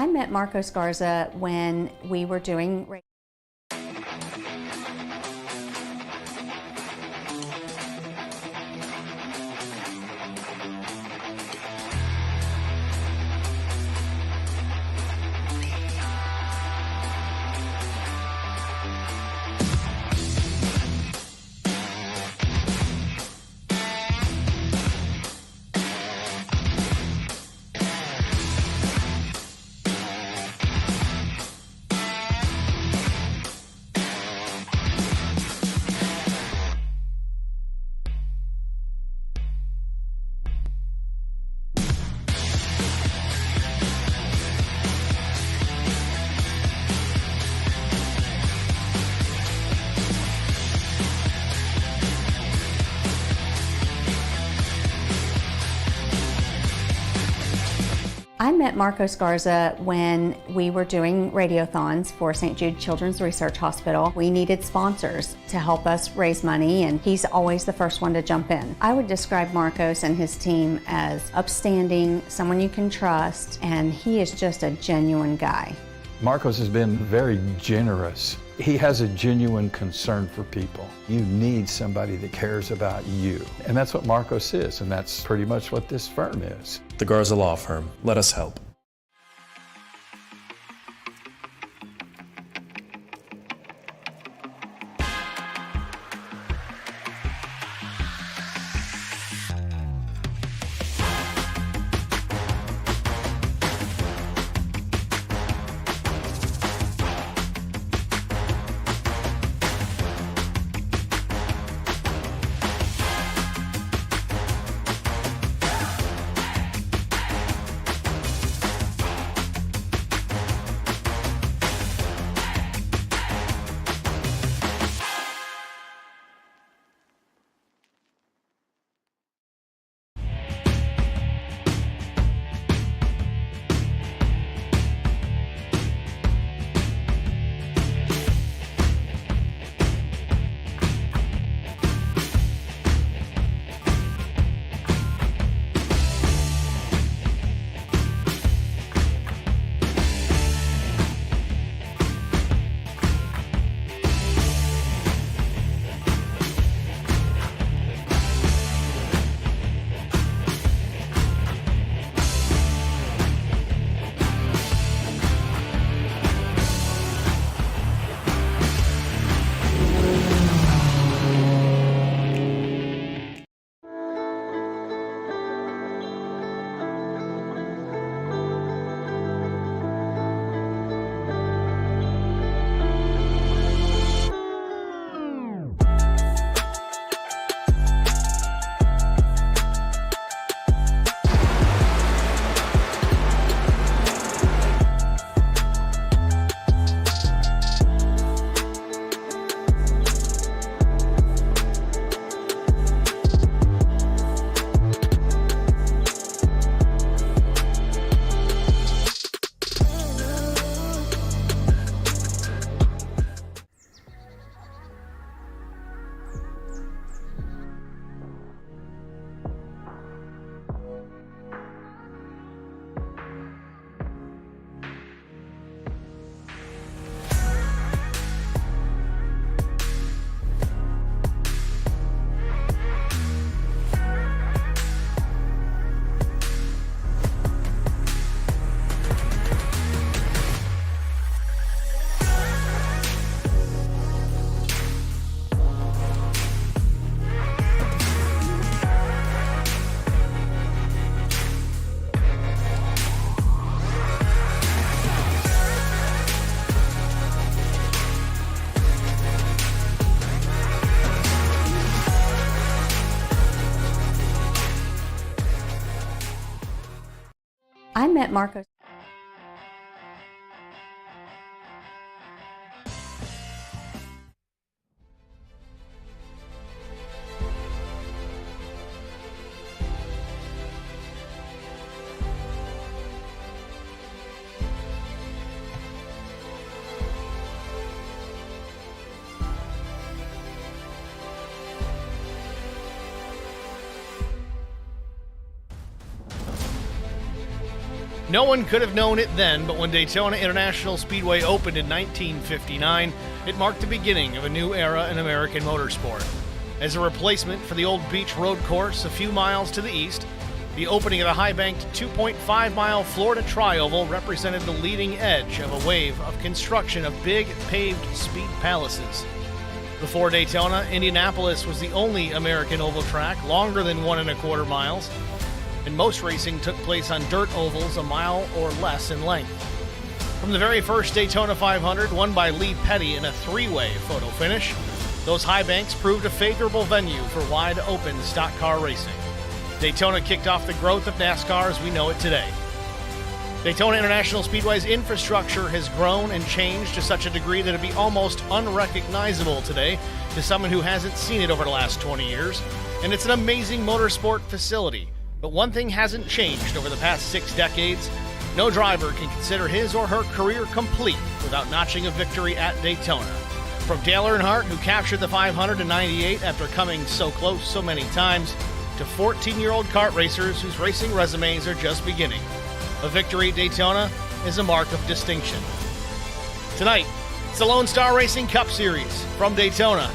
I met Marco Scarza when we were doing I met Marco Scarza when we were doing radiothons for St. Jude Children's Research Hospital. We needed sponsors to help us raise money, and he's always the first one to jump in. I would describe Marcos and his team as upstanding, someone you can trust, and he is just a genuine guy. Marcos has been very generous. He has a genuine concern for people. You need somebody that cares about you. And that's what Marcos is, and that's pretty much what this firm is. The Garza Law Firm. Let us help. I met Marco. No one could have known it then, but when Daytona International Speedway opened in 1959, it marked the beginning of a new era in American motorsport. As a replacement for the old beach road course a few miles to the east, the opening of the high-banked 2.5-mile Florida Tri-Oval represented the leading edge of a wave of construction of big, paved speed palaces. Before Daytona, Indianapolis was the only American oval track longer than 1.25 miles, and most racing took place on dirt ovals a mile or less in length. From the very first Daytona 500, won by Lee Petty in a three-way photo finish, those high banks proved a favorable venue for wide-open stock car racing. Daytona kicked off the growth of NASCAR as we know it today. Daytona International Speedway's infrastructure has grown and changed to such a degree that it'd be almost unrecognizable today to someone who hasn't seen it over the last 20 years, and it's an amazing motorsport facility. But one thing hasn't changed over the past 6 decades. No driver can consider his or her career complete without notching a victory at Daytona. From Dale Earnhardt, who captured the 500 in '98 after coming so close so many times, to 14-year-old kart racers whose racing resumes are just beginning. A victory at Daytona is a mark of distinction. Tonight, it's the Lonestar Racing Cup Series from Daytona,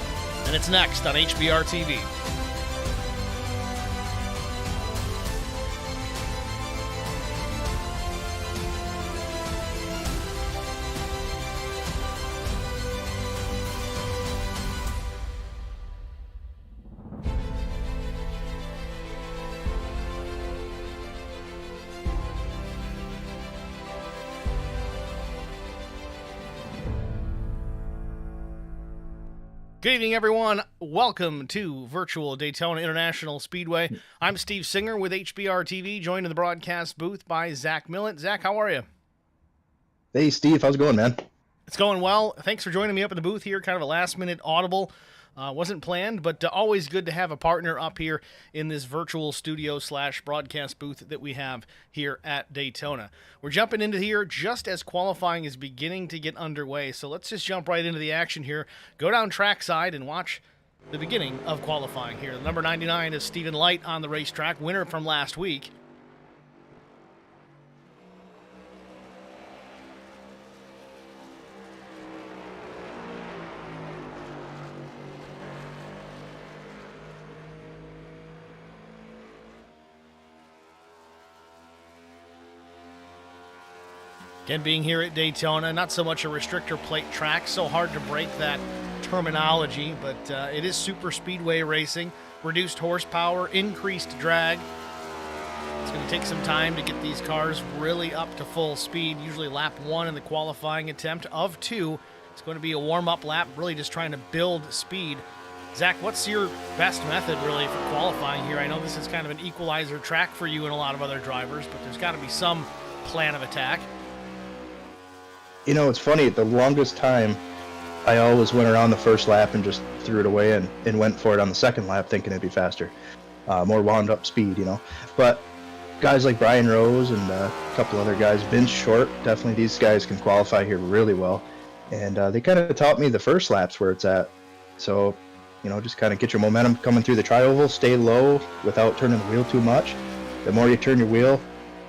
and it's next on HBR TV. Good evening, everyone. Welcome to virtual Daytona International Speedway. I'm Steve Singer with HBR TV, joined in the broadcast booth by Zach Millett. Zach, how are you? Hey, Steve. How's it going, man? It's going well. Thanks for joining me up in the booth here. Kind of a last-minute audible. Wasn't planned, but always good to have a partner up here in this virtual studio / broadcast booth that we have here at Daytona. We're jumping into here just as qualifying is beginning to get underway, so let's just jump right into the action here. Go down trackside and watch the beginning of qualifying here. The number 99 is Stephen Light on the racetrack, winner from last week. Again, being here at Daytona, not so much a restrictor plate track, so hard to break that terminology, but it is super speedway racing. Reduced horsepower, increased drag. It's going to take some time to get these cars really up to full speed. Usually lap 1 in the qualifying attempt of 2. It's going to be a warm-up lap, really just trying to build speed. Zach, what's your best method really for qualifying here? I know this is kind of an equalizer track for you and a lot of other drivers, but there's got to be some plan of attack. You know, it's funny. The longest time, I always went around the first lap and just threw it away and went for it on the second lap thinking it'd be faster. More wound-up speed, you know. But guys like Brian Rose and a couple other guys, Vince Short, definitely these guys can qualify here really well. And they kind of taught me the first laps where it's at. So, you know, just kind of get your momentum coming through the tri-oval, stay low without turning the wheel too much. The more you turn your wheel,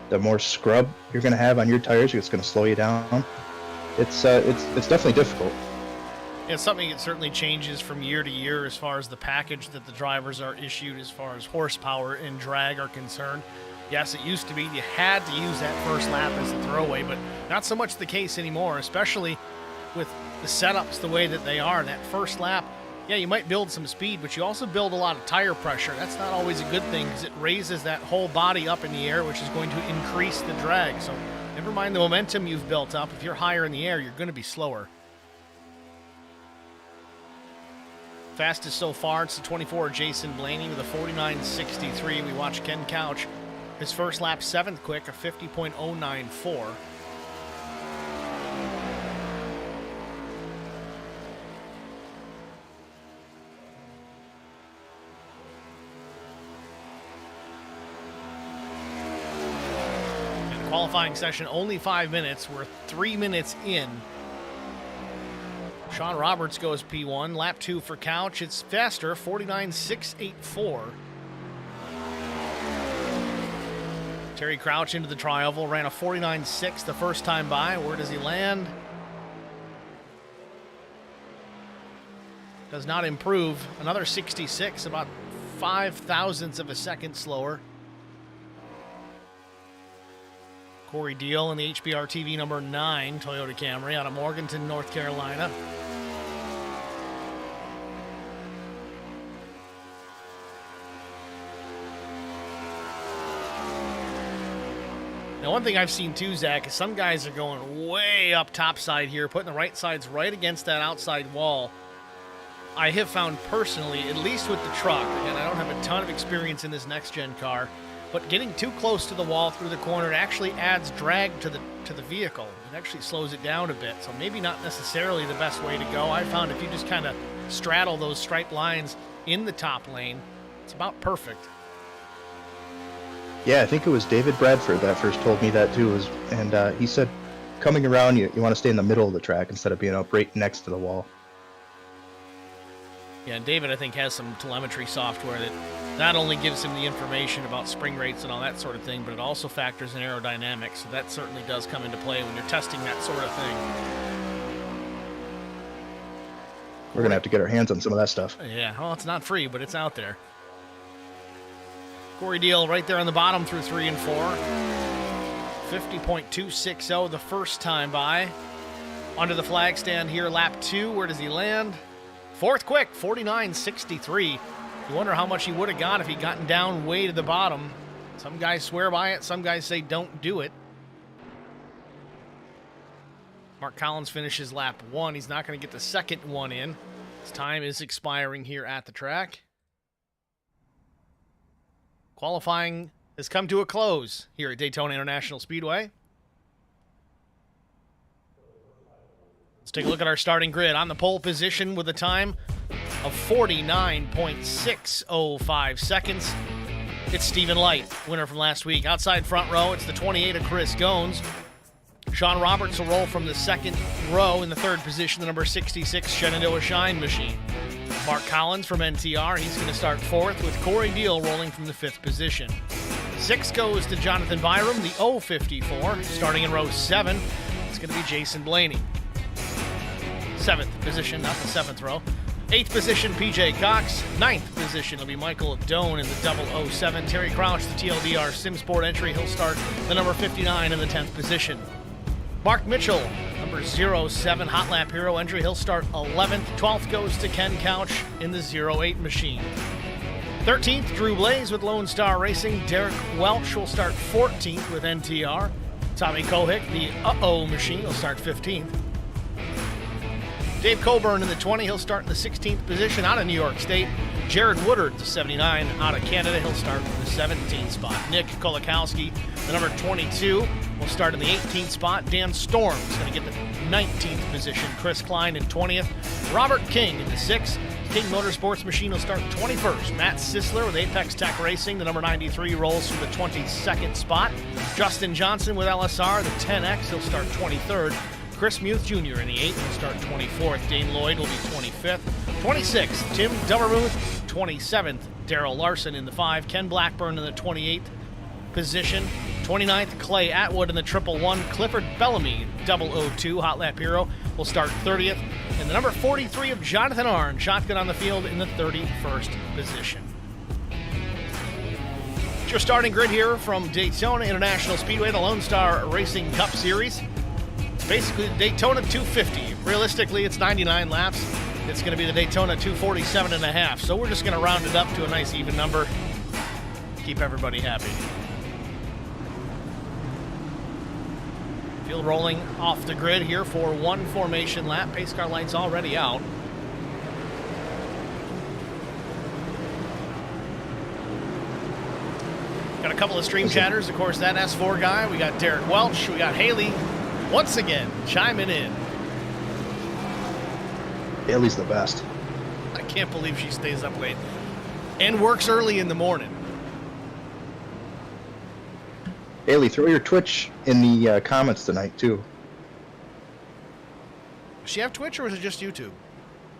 the more scrub you're going to have on your tires. It's going to slow you down. It's definitely difficult. It's something that certainly changes from year to year as far as the package that the drivers are issued as far as horsepower and drag are concerned. Yes, it used to be you had to use that first lap as a throwaway, but not so much the case anymore, especially with the setups the way that they are. That first lap, yeah, you might build some speed, but you also build a lot of tire pressure. That's not always a good thing because it raises that whole body up in the air, which is going to increase the drag. So never mind the momentum you've built up. If you're higher in the air, you're going to be slower. Fastest so far, it's the 24 Jason Blaney with a 49.63. We watch Ken Couch. His first lap, 7th quick, a 50.094. Qualifying session only 5 minutes. We're 3 minutes in. Sean Roberts goes P1. Lap 2 for Couch. It's faster, 49.684. Terry Crouch into the tri-oval, ran a 49.6 the first time by. Where does he land? Does not improve. Another 66, about 5 thousandths of a second slower. Corey Deal in the HBR TV number 9 Toyota Camry out of Morganton, North Carolina. Now, one thing I've seen too, Zach, is some guys are going way up topside here, putting the right sides right against that outside wall. I have found personally, at least with the truck, and I don't have a ton of experience in this next-gen car, but getting too close to the wall through the corner actually adds drag to the vehicle. It actually slows it down a bit, so maybe not necessarily the best way to go. I found if you just kind of straddle those striped lines in the top lane, it's about perfect. Yeah, I think it was David Bradford that first told me that too. And he said, coming around, you want to stay in the middle of the track instead of being up right next to the wall. Yeah, and David, I think, has some telemetry software that not only gives him the information about spring rates and all that sort of thing, but it also factors in aerodynamics. So that certainly does come into play when you're testing that sort of thing. We're going to have to get our hands on some of that stuff. Yeah, well, it's not free, but it's out there. Corey Deal right there on the bottom through 3 and 4. 50.260 the first time by. Under the flag stand here, lap 2. Where does he land? Fourth quick, 49.63. You wonder how much he would have got if he'd gotten down way to the bottom. Some guys swear by it. Some guys say don't do it. Mark Collins finishes lap 1. He's not going to get the second one in. His time is expiring here at the track. Qualifying has come to a close here at Daytona International Speedway. Let's take a look at our starting grid. On the pole position with a time of 49.605 seconds. It's Stephen Light, winner from last week. Outside front row, it's the 28 of Chris Goins. Sean Roberts will roll from the second row in the third position, the number 66 Shenandoah Shine Machine. Mark Collins from NTR, he's going to start fourth, with Corey Deal rolling from the fifth position. 6 goes to Jonathan Byram, the 054. Starting in row 7, it's going to be Jason Blaney. 7th position, not the 7th row. 8th position, PJ Cox. 9th position will be Michael Doan in the 007. Terry Crouch, the TLDR SimSport entry. He'll start the number 59 in the 10th position. Mark Mitchell, number 07, Hot Lap Hero entry. He'll start 11th. 12th goes to Ken Couch in the 08 machine. 13th, Drew Blaze with Lonestar Racing. Derek Welch will start 14th with NTR. Tommy Kohik, the machine, will start 15th. Dave Coburn in the 20, he'll start in the 16th position out of New York State. Jared Woodard, the 79, out of Canada, he'll start in the 17th spot. Nick Kolakowski, the number 22, will start in the 18th spot. Dan Storm is going to get the 19th position. Chris Klein in 20th. Robert King in the 6th. King Motorsports Machine will start 21st. Matt Sisler with Apex Tech Racing, the number 93, rolls from the 22nd spot. Justin Johnson with LSR, the 10X, he'll start 23rd. Chris Muth Jr. in the 8th will start 24th. Dane Lloyd will be 25th. 26th, Tim Dummermuth. 27th, Darrell Larson in the 5. Ken Blackburn in the 28th position. 29th, Clay Atwood in the 111. Clifford Bellamy, 002, Hot Lap Hero, will start 30th. And the number 43 of Jonathan Arn, shotgun on the field in the 31st position. It's your starting grid here from Daytona International Speedway, the Lonestar Racing Cup Series. Basically the Daytona 250. Realistically, it's 99 laps. It's going to be the Daytona 247 and a half. So we're just going to round it up to a nice even number. Keep everybody happy. Field rolling off the grid here for one formation lap. Pace car lights already out. Got a couple of stream chatters. Of course, that S4 guy. We got Derek Welch. We got Haley once again chiming in. Haley's the best. I can't believe she stays up late and works early in the morning. Haley, throw your Twitch in the comments tonight, too. Does she have Twitch or is it just YouTube?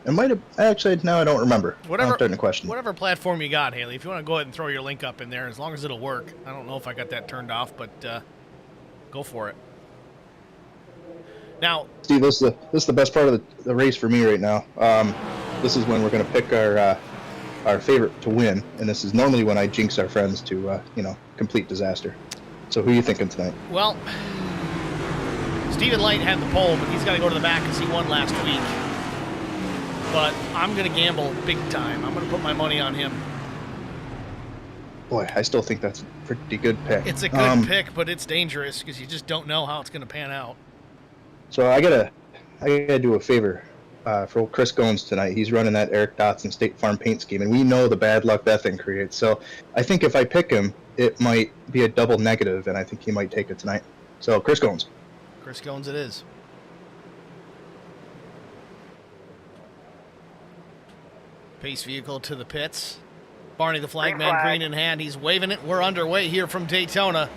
It might have actually. Now I don't remember. I'm starting to question. Whatever platform you got, Haley. If you want to go ahead and throw your link up in there, as long as it'll work. I don't know if I got that turned off, but go for it. Now, Steve, this is the best part of the race for me right now. This is when we're going to pick our favorite to win, and this is normally when I jinx our friends to complete disaster. So who are you thinking tonight? Well, Stephen Light had the pole, but he's got to go to the back because he won last week. But I'm going to gamble big time. I'm going to put my money on him. Boy, I still think that's a pretty good pick. It's a good pick, but it's dangerous because you just don't know how it's going to pan out. So I gotta do a favor for old Chris Goins tonight. He's running that Eric Dotson State Farm paint scheme, and we know the bad luck that thing creates. So I think if I pick him, it might be a double negative, and I think he might take it tonight. So Chris Goins. Chris Goins it is. Pace vehicle to the pits. Barney the flagman, green in hand. He's waving it. We're underway here from Daytona.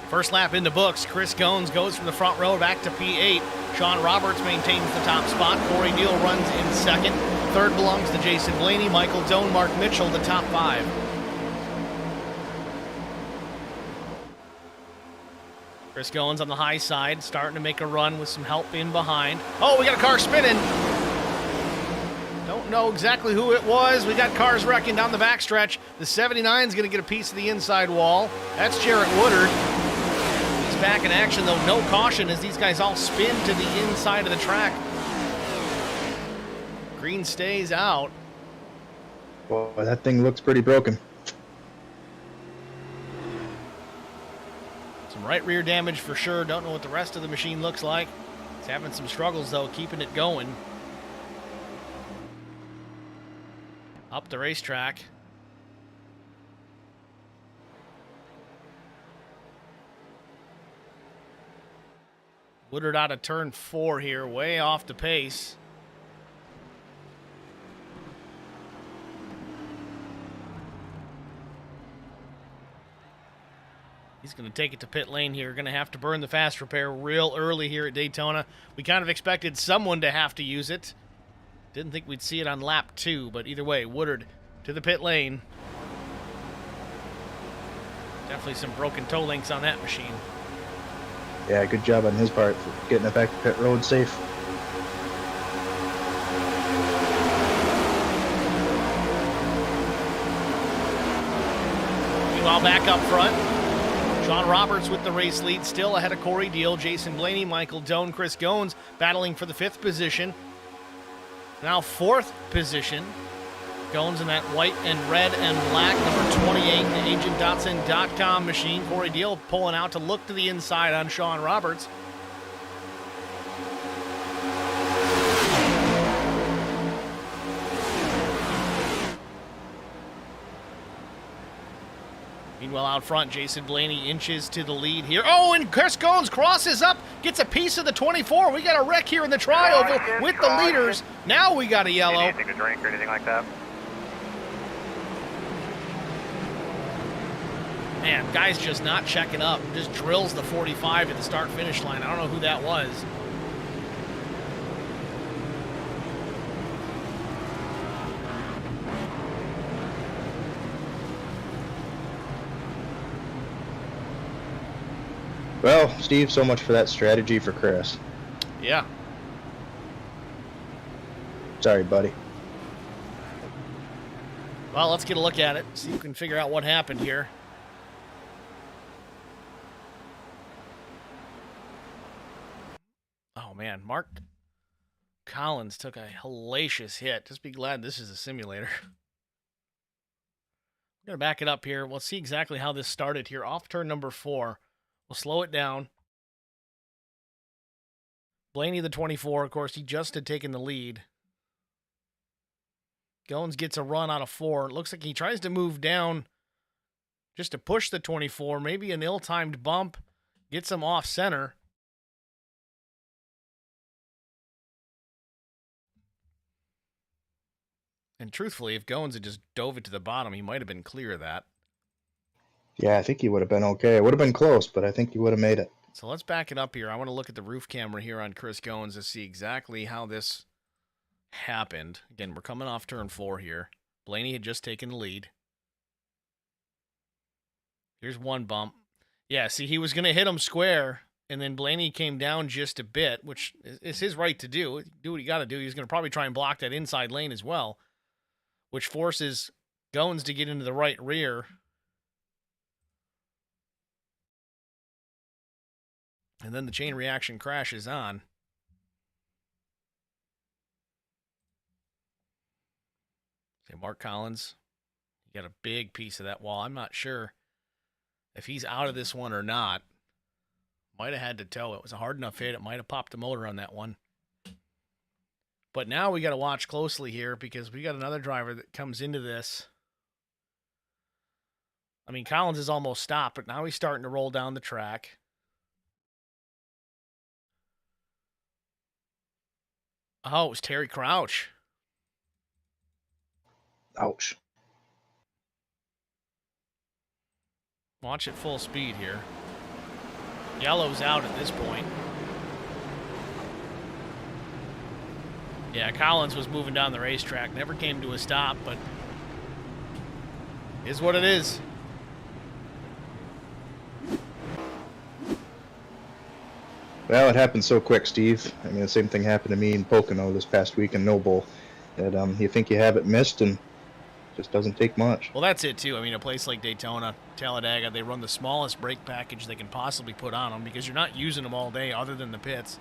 First lap in the books. Chris Goins goes from the front row back to P8. Sean Roberts maintains the top spot. Corey Deal runs in second. Third belongs to Jason Blaney, Michael Doan, Mark Mitchell, the top five. Chris Goins on the high side, starting to make a run with some help in behind. Oh, we got a car spinning. Don't know exactly who it was. We got cars wrecking down the backstretch. The 79 is going to get a piece of the inside wall. That's Jarrett Woodard. Back in action, though. No caution as these guys all spin to the inside of the track. Green stays out. Boy, that thing looks pretty broken. Some right rear damage for sure. Don't know what the rest of the machine looks like. It's having some struggles, though, keeping it going. Up the racetrack. Woodard out of turn 4 here, way off the pace. He's going to take it to pit lane here. Going to have to burn the fast repair real early here at Daytona. We kind of expected someone to have to use it. Didn't think we'd see it on lap 2, but either way, Woodard to the pit lane. Definitely some broken toe links on that machine. Yeah, good job on his part for getting it back to pit road safe. Meanwhile, back up front, Sean Roberts with the race lead, still ahead of Corey Deal, Jason Blaney, Michael Doan, Chris Goins battling for the 5th position. Now 4th position. Goins in that white and red and black, number 28, the agentdotson.com machine. Corey Deal pulling out to look to the inside on Sean Roberts. Meanwhile, out front, Jason Blaney inches to the lead here. Oh, and Chris Goins crosses up, gets a piece of the 24. We got a wreck here in the tri-oval with the leaders. Now we got a yellow. Anything to drink or anything like that? Man, guy's just not checking up. Just drills the 45 at the start-finish line. I don't know who that was. Well, Steve, so much for that strategy for Chris. Yeah. Sorry, buddy. Well, let's get a look at it. See if we can figure out what happened here. man. Mark Collins took a hellacious hit. Just be glad this is a simulator. I'm going to back it up here. We'll see exactly how this started here. Off turn number 4. We'll slow it down. Blaney, the 24, of course, he just had taken the lead. Goins gets a run out of 4. It looks like he tries to move down just to push the 24. Maybe an ill-timed bump. Gets him off center. And truthfully, if Goins had just dove it to the bottom, he might have been clear of that. Yeah, I think he would have been okay. It would have been close, but I think he would have made it. So let's back it up here. I want to look at the roof camera here on Chris Goins to see exactly how this happened. Again, we're coming off turn 4 here. Blaney had just taken the lead. Here's one bump. Yeah, see, he was going to hit him square, and then Blaney came down just a bit, which is his right to do. Do what you got to do. He's going to probably try and block that inside lane as well, which forces Goins to get into the right rear. And then the chain reaction crashes on. Okay, Mark Collins, you got a big piece of that wall. I'm not sure if he's out of this one or not. Might have had to tow. It was a hard enough hit. It might have popped the motor on that one. But now we got to watch closely here because we got another driver that comes into this. I mean, Collins is almost stopped, but now he's starting to roll down the track. Oh, it was Terry Crouch. Ouch. Watch it full speed here. Yellow's out at this point. Yeah, Collins was moving down the racetrack. Never came to a stop, but is what it is. Well, it happened so quick, Steve. I mean, the same thing happened to me in Pocono this past week in Noble. That you think you have it missed, and it just doesn't take much. Well, that's it, too. I mean, a place like Daytona, Talladega, they run the smallest brake package they can possibly put on them because you're not using them all day other than the pits.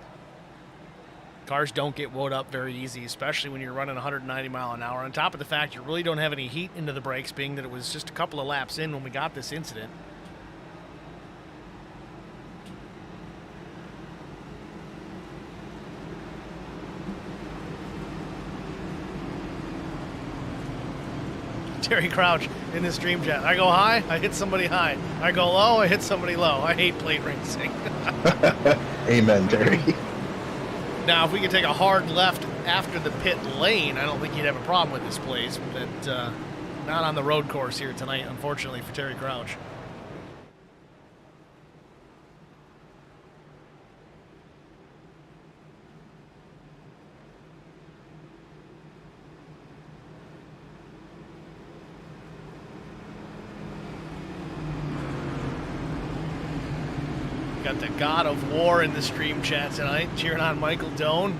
Cars don't get wound up very easy, especially when you're running 190 mile an hour. On top of the fact you really don't have any heat into the brakes, being that it was just a couple of laps in when we got this incident. Terry Crouch in the stream chat. I go high, I hit somebody high. I go low, I hit somebody low. I hate plate racing. Amen, Terry. Now, if we could take a hard left after the pit lane, I don't think you'd have a problem with this place, but not on the road course here tonight, unfortunately, for Terry Crouch. Got the God of War in the stream chat tonight, cheering on Michael Doan.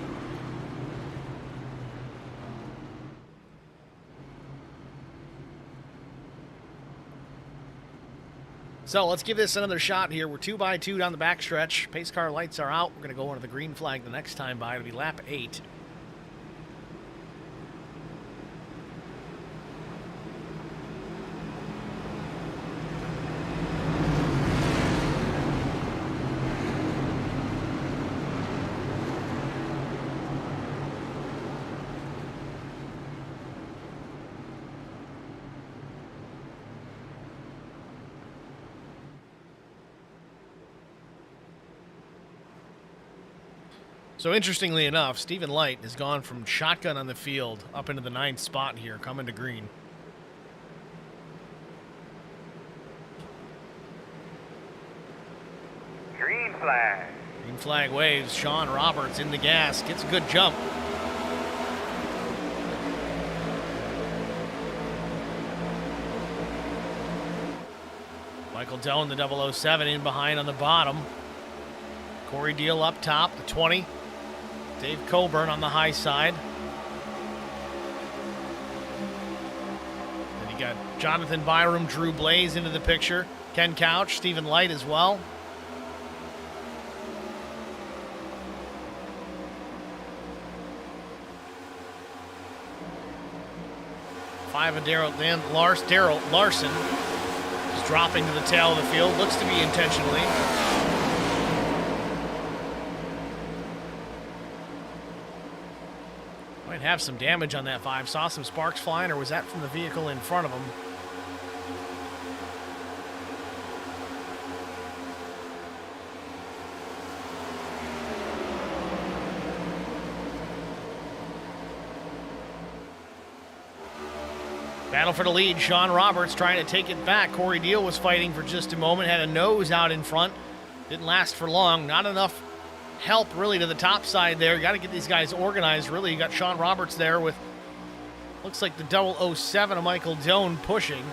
So let's give this another shot here. We're 2x2 down the backstretch. Pace car lights are out. We're going to go under the green flag the next time by. It'll be lap 8. So interestingly enough, Stephen Light has gone from shotgun on the field up into the 9th spot here, coming to green. Green flag. Green flag waves. Sean Roberts in the gas. Gets a good jump. Michael Doan, the 007, in behind on the bottom. Corey Deal up top, the 20. Dave Coburn on the high side. Then you got Jonathan Byram, Drew Blaze into the picture. Ken Couch, Stephen Light as well. 5 of Daryl Larson. Just dropping to the tail of the field. Looks to be intentionally. Might have some damage on that 5. Saw some sparks flying, or was that from the vehicle in front of him? Battle for the lead. Sean Roberts trying to take it back. Corey Deal was fighting for just a moment. Had a nose out in front. Didn't last for long. Not enough help really to the top side there. You got to get these guys organized, really. You got Sean Roberts there with, looks like the 007 of Michael Doan pushing.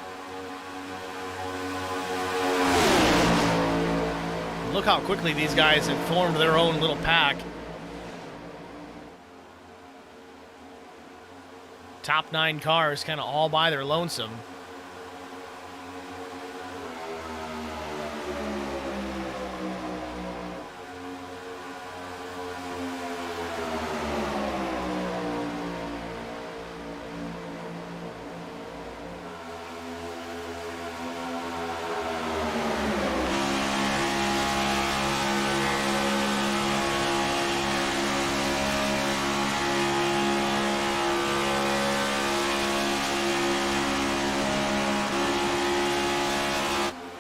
Look how quickly these guys have formed their own little pack. Top 9 cars kind of all by their lonesome.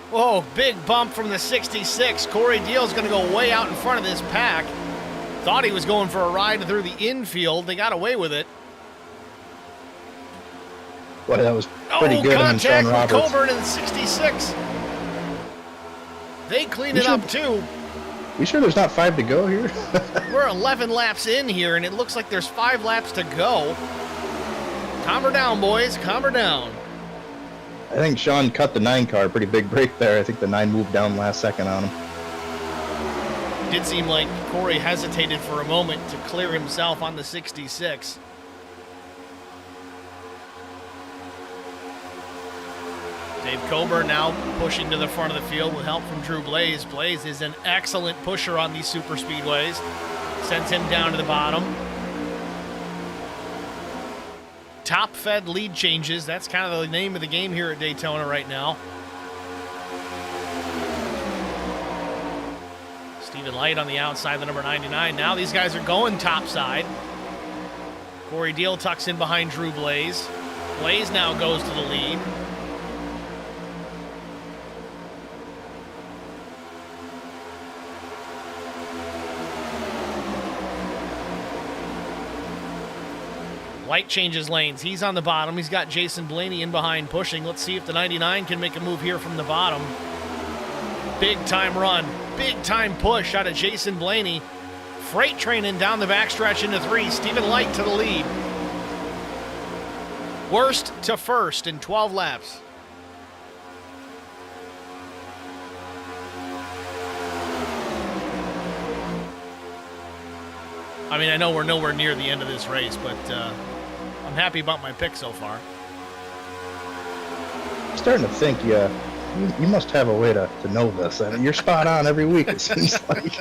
Whoa, big bump from the 66. Corey Deal's going to go way out in front of this pack. Thought he was going for a ride through the infield. They got away with it. Boy, that was pretty good on Sean Contact with Roberts. Coburn in the 66. They clean it up, too. You sure there's not 5 to go here? We're 11 laps in here, and it looks like there's 5 laps to go. Calm her down, boys. Calm her down. I think Sean cut the 9 car. Pretty big break there. I think the 9 moved down last second on him. Did seem like Corey hesitated for a moment to clear himself on the 66. Dave Coburn now pushing to the front of the field with help from Drew Blaze. Blaze is an excellent pusher on these super speedways. Sends him down to the bottom. Top-fed lead changes. That's kind of the name of the game here at Daytona right now. Stephen Light on the outside, the number 99. Now these guys are going topside. Corey Deal tucks in behind Drew Blaze. Blaze now goes to the lead. Light changes lanes. He's on the bottom. He's got Jason Blaney in behind pushing. Let's see if the 99 can make a move here from the bottom. Big time run. Big time push out of Jason Blaney. Freight training down the backstretch into 3. Stephen Light to the lead. Worst to first in 12 laps. I mean, I know we're nowhere near the end of this race, but I'm happy about my pick so far. I'm starting to think you must have a way to know this. I mean, you're spot on every week, it seems like.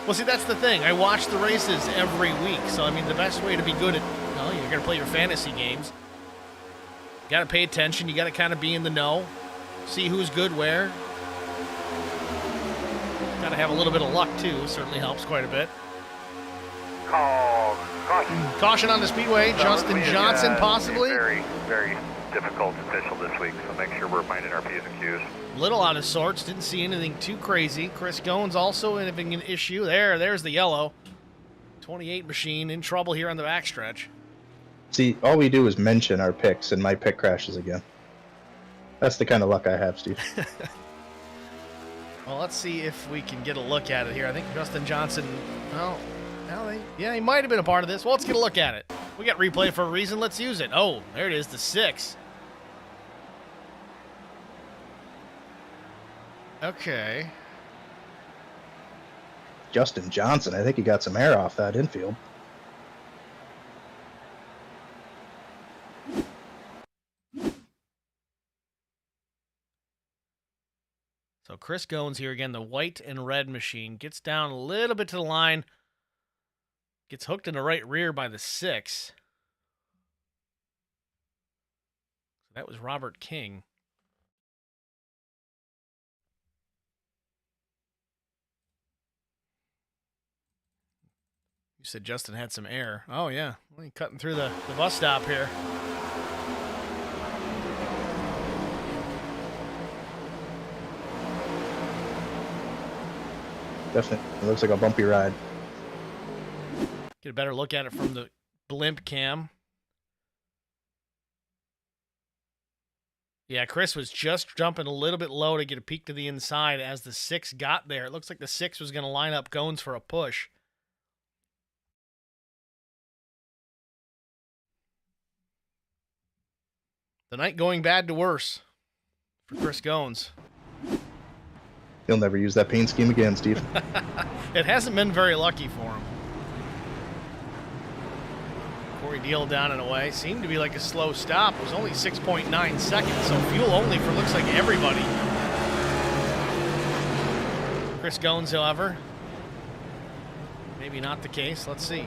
Well, see, that's the thing. I watch the races every week. So, I mean, the best way to be good at, you're going to play your fantasy games. You got to pay attention. You got to kind of be in the know. See who's good where. Got to have a little bit of luck, too. Certainly helps quite a bit. Caution on the speedway. Justin Johnson, possibly. Very, very difficult official this week, so make sure we're minding our P's and Q's. Little out of sorts. Didn't see anything too crazy. Chris Goins also having an issue. There's the yellow. 28 machine in trouble here on the backstretch. See, all we do is mention our picks, and my pick crashes again. That's the kind of luck I have, Steve. Well, let's see if we can get a look at it here. I think Justin Johnson, he might have been a part of this. Well, let's get a look at it. We got replay for a reason. Let's use it. Oh, there it is, the 6. Okay. Justin Johnson, I think he got some air off that infield. So Chris Goins here again, the white and red machine. Gets down a little bit to the line. Gets hooked in the right rear by the 6. That was Robert King. You said Justin had some air. Oh, yeah. Well, cutting through the bus stop here. Definitely. It looks like a bumpy ride. Get a better look at it from the blimp cam. Yeah, Chris was just jumping a little bit low to get a peek to the inside as the 6 got there. It looks like the 6 was going to line up Gones for a push. The night going bad to worse for Chris Gones. He'll never use that paint scheme again, Steve. It hasn't been very lucky for him. Corey Deal down and away. Seemed to be like a slow stop. It was only 6.9 seconds, so fuel only for looks like everybody. Chris Gones, however, maybe not the case. Let's see.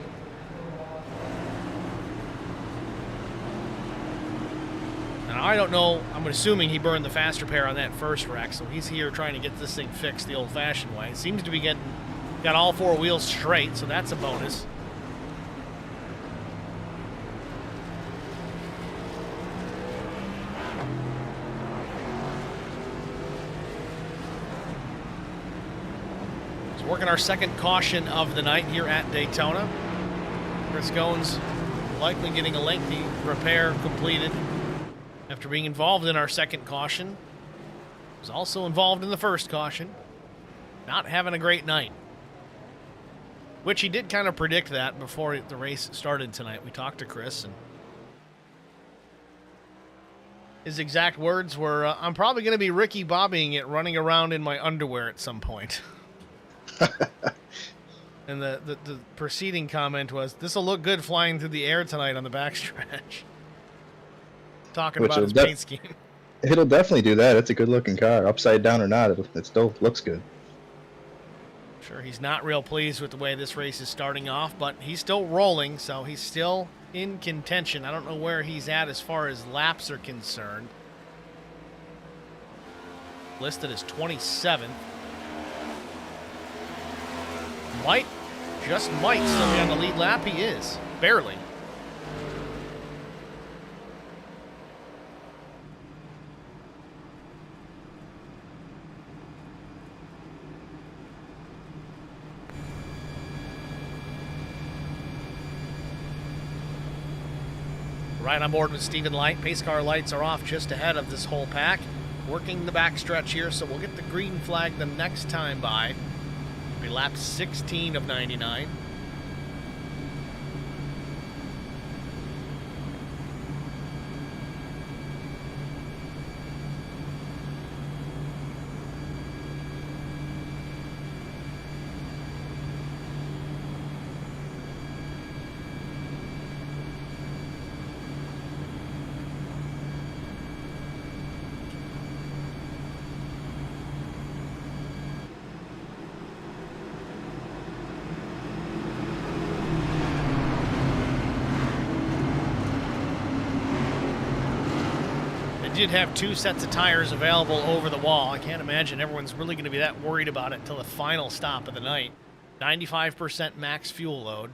Now, I don't know. I'm assuming he burned the faster pair on that first wreck, so he's here trying to get this thing fixed the old-fashioned way. It seems to be got all 4 wheels straight, so that's a bonus. So working our second caution of the night here at Daytona. Chris Gones likely getting a lengthy repair completed after being involved in our second caution. Was also involved in the first caution. Not having a great night. Which he did kind of predict that before the race started tonight. We talked to Chris, and his exact words were, I'm probably going to be Ricky Bobbying it running around in my underwear at some point. And the preceding comment was, this will look good flying through the air tonight on the backstretch. Talking about his paint scheme. It'll definitely do that. It's a good-looking car. Upside down or not, it still looks good. Sure, he's not real pleased with the way this race is starting off, but he's still rolling, so he's still in contention. I don't know where he's at as far as laps are concerned. Listed as 27th. Just might still be on the lead lap. He is. Barely. Right on board with Stephen Light. Pace car lights are off just ahead of this whole pack. Working the backstretch here, so we'll get the green flag the next time by. It'll be lap 16 of 99. Did have 2 sets of tires available over the wall. I can't imagine everyone's really going to be that worried about it until the final stop of the night. 95% max fuel load.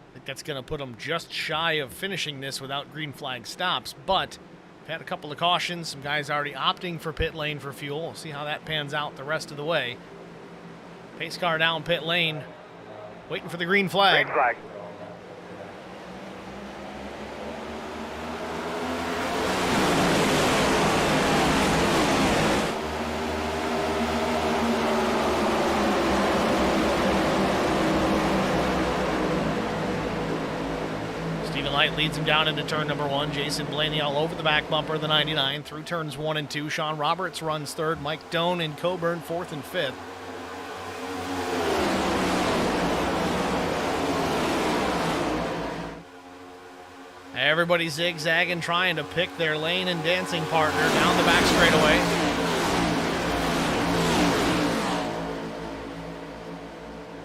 I think that's going to put them just shy of finishing this without green flag stops, but we've had a couple of cautions. Some guys already opting for pit lane for fuel. We'll see how that pans out the rest of the way. Pace car down pit lane, waiting for the green flag. Green flag. Light leads him down into turn number 1. Jason Blaney all over the back bumper of the 99 through turns 1 and 2. Sean Roberts runs 3rd. Mike Doan and Coburn 4th and 5th. Everybody zigzagging, trying to pick their lane and dancing partner down the back straightaway.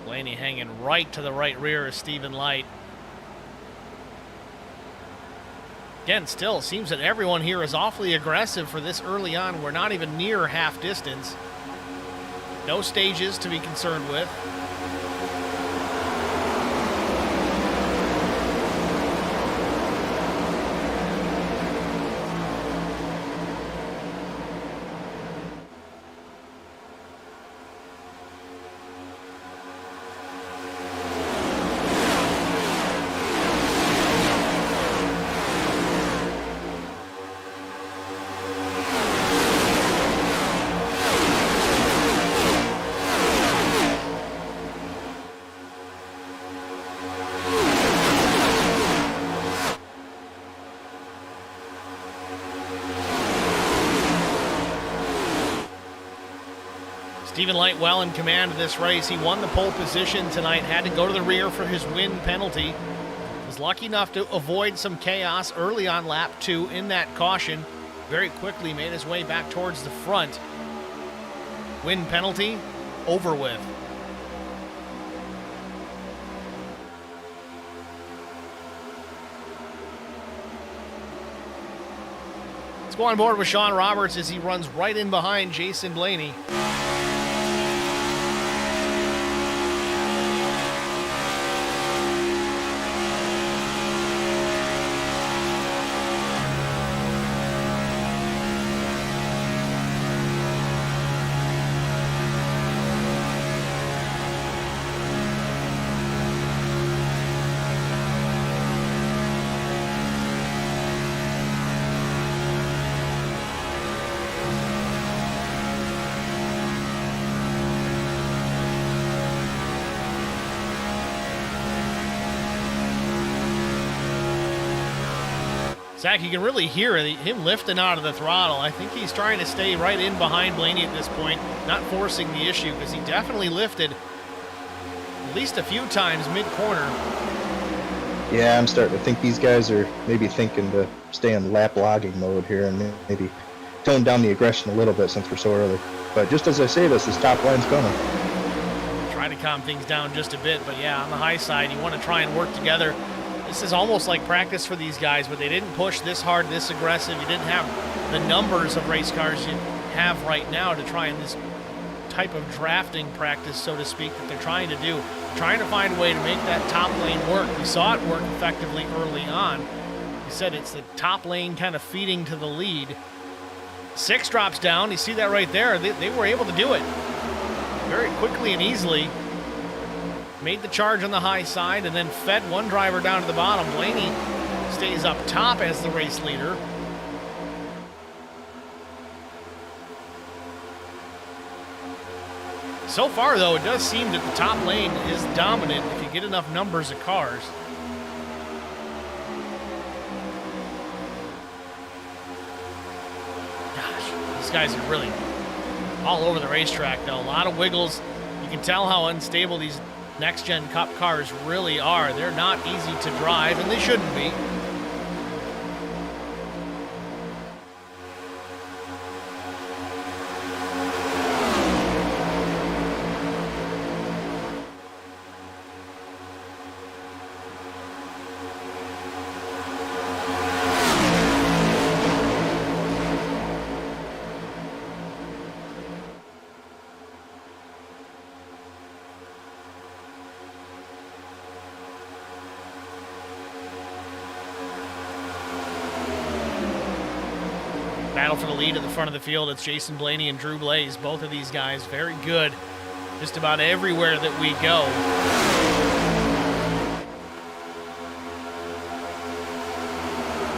Blaney hanging right to the right rear of Stephen Light. Again, still seems that everyone here is awfully aggressive for this early on. We're not even near half distance. No stages to be concerned with. Stephen Light well in command of this race. He won the pole position tonight, had to go to the rear for his win penalty. Was lucky enough to avoid some chaos early on lap 2 in that caution. Very quickly made his way back towards the front. Win penalty over with. Let's go on board with Sean Roberts as he runs right in behind Jason Blaney. Zach, you can really hear him lifting out of the throttle. I think he's trying to stay right in behind Blaney at this point, not forcing the issue, because he definitely lifted at least a few times mid-corner. Yeah, I'm starting to think these guys are maybe thinking to stay in lap logging mode here and maybe tone down the aggression a little bit since we're so early. But just as I say this top line's coming. Try to calm things down just a bit, but yeah, on the high side, you want to try and work together. This is almost like practice for these guys, but they didn't push this hard, this aggressive. You didn't have the numbers of race cars you have right now to try in this type of drafting practice, so to speak, that they're trying to do. Trying to find a way to make that top lane work. We saw it work effectively early on. You said it's the top lane kind of feeding to the lead. 6 drops down. You see that right there. They were able to do it very quickly and easily. Made the charge on the high side and then fed one driver down to the bottom. Blaney stays up top as the race leader. So far, though, it does seem that the top lane is dominant if you get enough numbers of cars. Gosh, these guys are really all over the racetrack, though. A lot of wiggles. You can tell how unstable these next-gen Cup cars really are. They're not easy to drive, and they shouldn't be. Battle for the lead at the front of the field. It's Jason Blaney and Drew Blaze. Both of these guys very good just about everywhere that we go.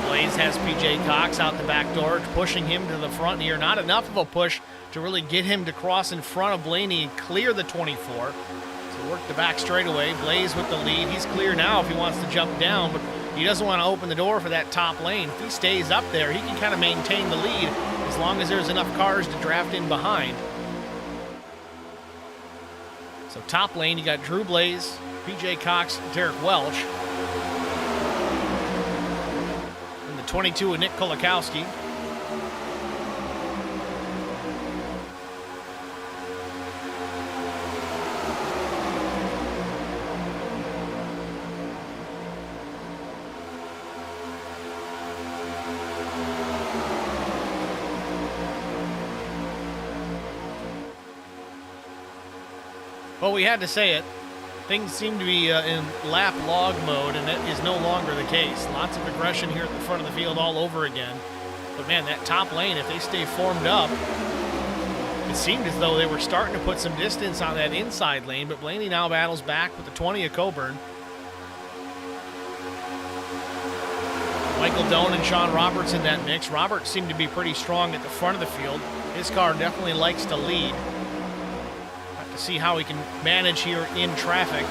Blaze has PJ Cox out the back door, pushing him to the front here. Not enough of a push to really get him to cross in front of Blaney and clear the 24. So work the back straightaway. Blaze with the lead. He's clear now if he wants to jump down, but he doesn't want to open the door for that top lane. If he stays up there, he can kind of maintain the lead as long as there's enough cars to draft in behind. So top lane, you got Drew Blaze, PJ Cox, Derek Welch. And the 22 of Nick Kolakowski. Well, we had to say it. Things seem to be in lap log mode, and that is no longer the case. Lots of aggression here at the front of the field all over again. But man, that top lane, if they stay formed up, it seemed as though they were starting to put some distance on that inside lane, but Blaney now battles back with the 20 of Coburn. Michael Doan and Sean Roberts in that mix. Roberts seemed to be pretty strong at the front of the field. His car definitely likes to lead. Have to see how he can manage here in traffic.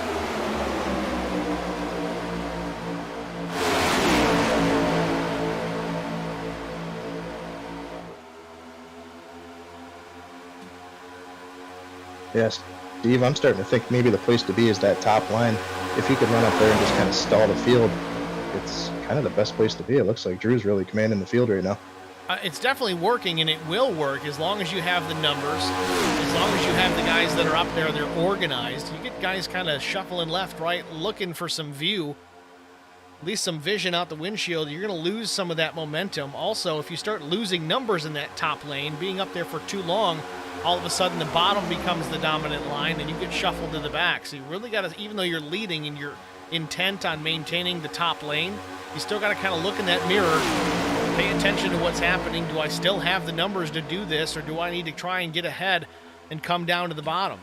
Yes, Steve, I'm starting to think maybe the place to be is that top line. If you could run up there and just kind of stall the field, it's kind of the best place to be. It looks like Drew's really commanding the field right now. It's definitely working, and it will work as long as you have the numbers, as long as you have the guys that are up there, they're organized. You get guys kind of shuffling left, right, looking for some view, at least some vision out the windshield. You're going to lose some of that momentum. Also, if you start losing numbers in that top lane, being up there for too long, all of a sudden the bottom becomes the dominant line, and you get shuffled to the back. So you really got to, even though you're leading and you're intent on maintaining the top lane, you still got to kind of look in that mirror, pay attention to what's happening. Do I still have the numbers to do this, or do I need to try and get ahead and come down to the bottom?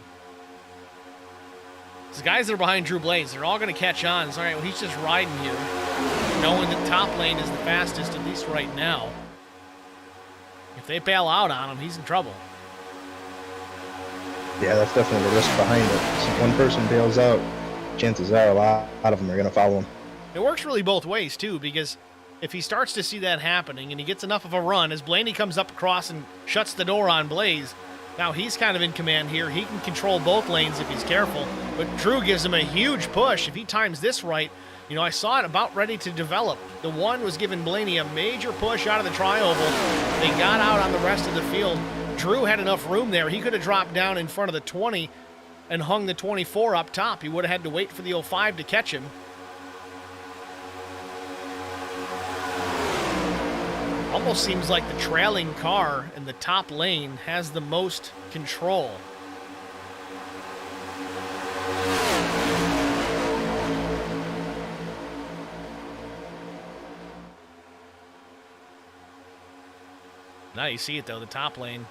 The guys that are behind Drew Blaze, they're all going to catch on. It's all right, well, he's just riding here, knowing that top lane is the fastest, at least right now. If they bail out on him, he's in trouble. Yeah, that's definitely the risk behind it. So if one person bails out, chances are a lot of them are going to follow him. It works really both ways, too, because if he starts to see that happening and he gets enough of a run, as Blaney comes up across and shuts the door on Blaze, now he's kind of in command here. He can control both lanes if he's careful, but Drew gives him a huge push. If he times this right, you know, I saw it about ready to develop. The one was giving Blaney a major push out of the tri-oval. They got out on the rest of the field. Drew had enough room there. He could have dropped down in front of the 20 and hung the 24 up top. He would have had to wait for the 05 to catch him. Almost seems like the trailing car in the top lane has the most control. Now you see it though, the top lane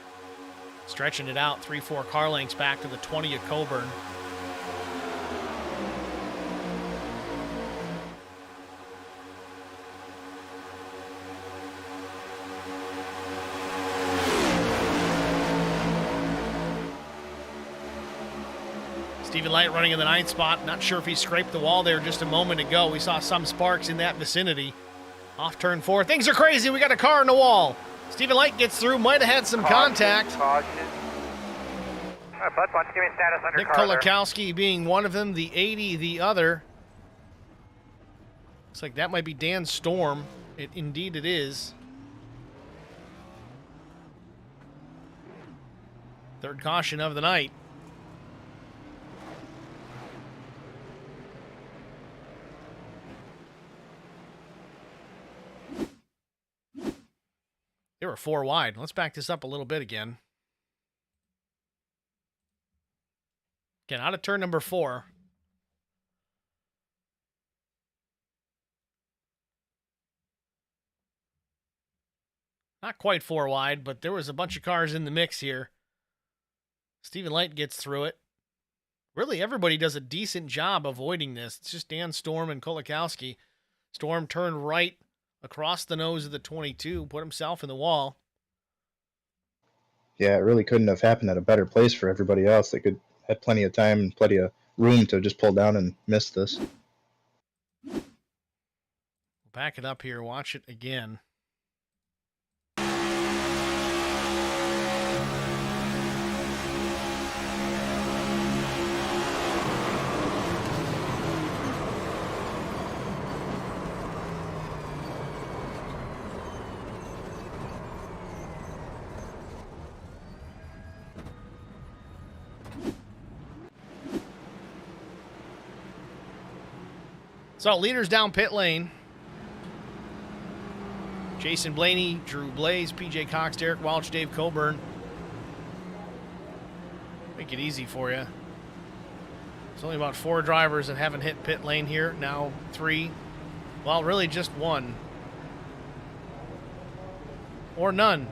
stretching it out 3-4 car lengths back to the 20 of Coburn. Stephen Light running in the 9th spot. Not sure if he scraped the wall there just a moment ago. We saw some sparks in that vicinity. Off turn 4. Things are crazy. We got a car in the wall. Stephen Light gets through. Might have had some contact. Caution. Bud wants to give me status under Nick car there. Kolakowski being one of them. The 80 the other. Looks like that might be Dan Storm. Indeed it is. Third caution of the night. They were 4 wide. Let's back this up a little bit again. Again, out of turn number 4. Not quite 4 wide, but there was a bunch of cars in the mix here. Stephen Light gets through it. Really, everybody does a decent job avoiding this. It's just Dan Storm and Kolakowski. Storm turned right across the nose of the 22, put himself in the wall. Yeah, it really couldn't have happened at a better place for everybody else. They had plenty of time and plenty of room to just pull down and miss this. We'll back it up here. Watch it again. So, leaders down pit lane. Jason Blaney, Drew Blaze, PJ Cox, Derek Welch, Dave Coburn. Make it easy for you. There's only about 4 drivers that haven't hit pit lane here. Now 3. Well, really just 1. Or none.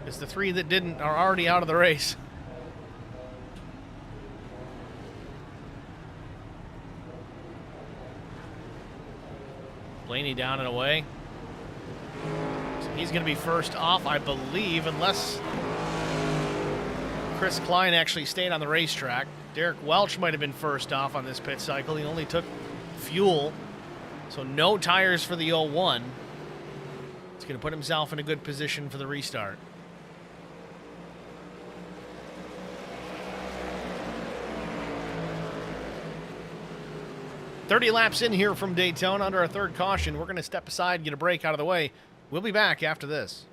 Because the 3 that didn't are already out of the race. Blaney down and away. So he's going to be first off, I believe, unless Chris Klein actually stayed on the racetrack. Derek Welch might have been first off on this pit cycle. He only took fuel, so no tires for the 01. He's going to put himself in a good position for the restart. "30 laps in here from Daytona under our third caution. We're going to step aside and get a break out of the way. We'll be back after this."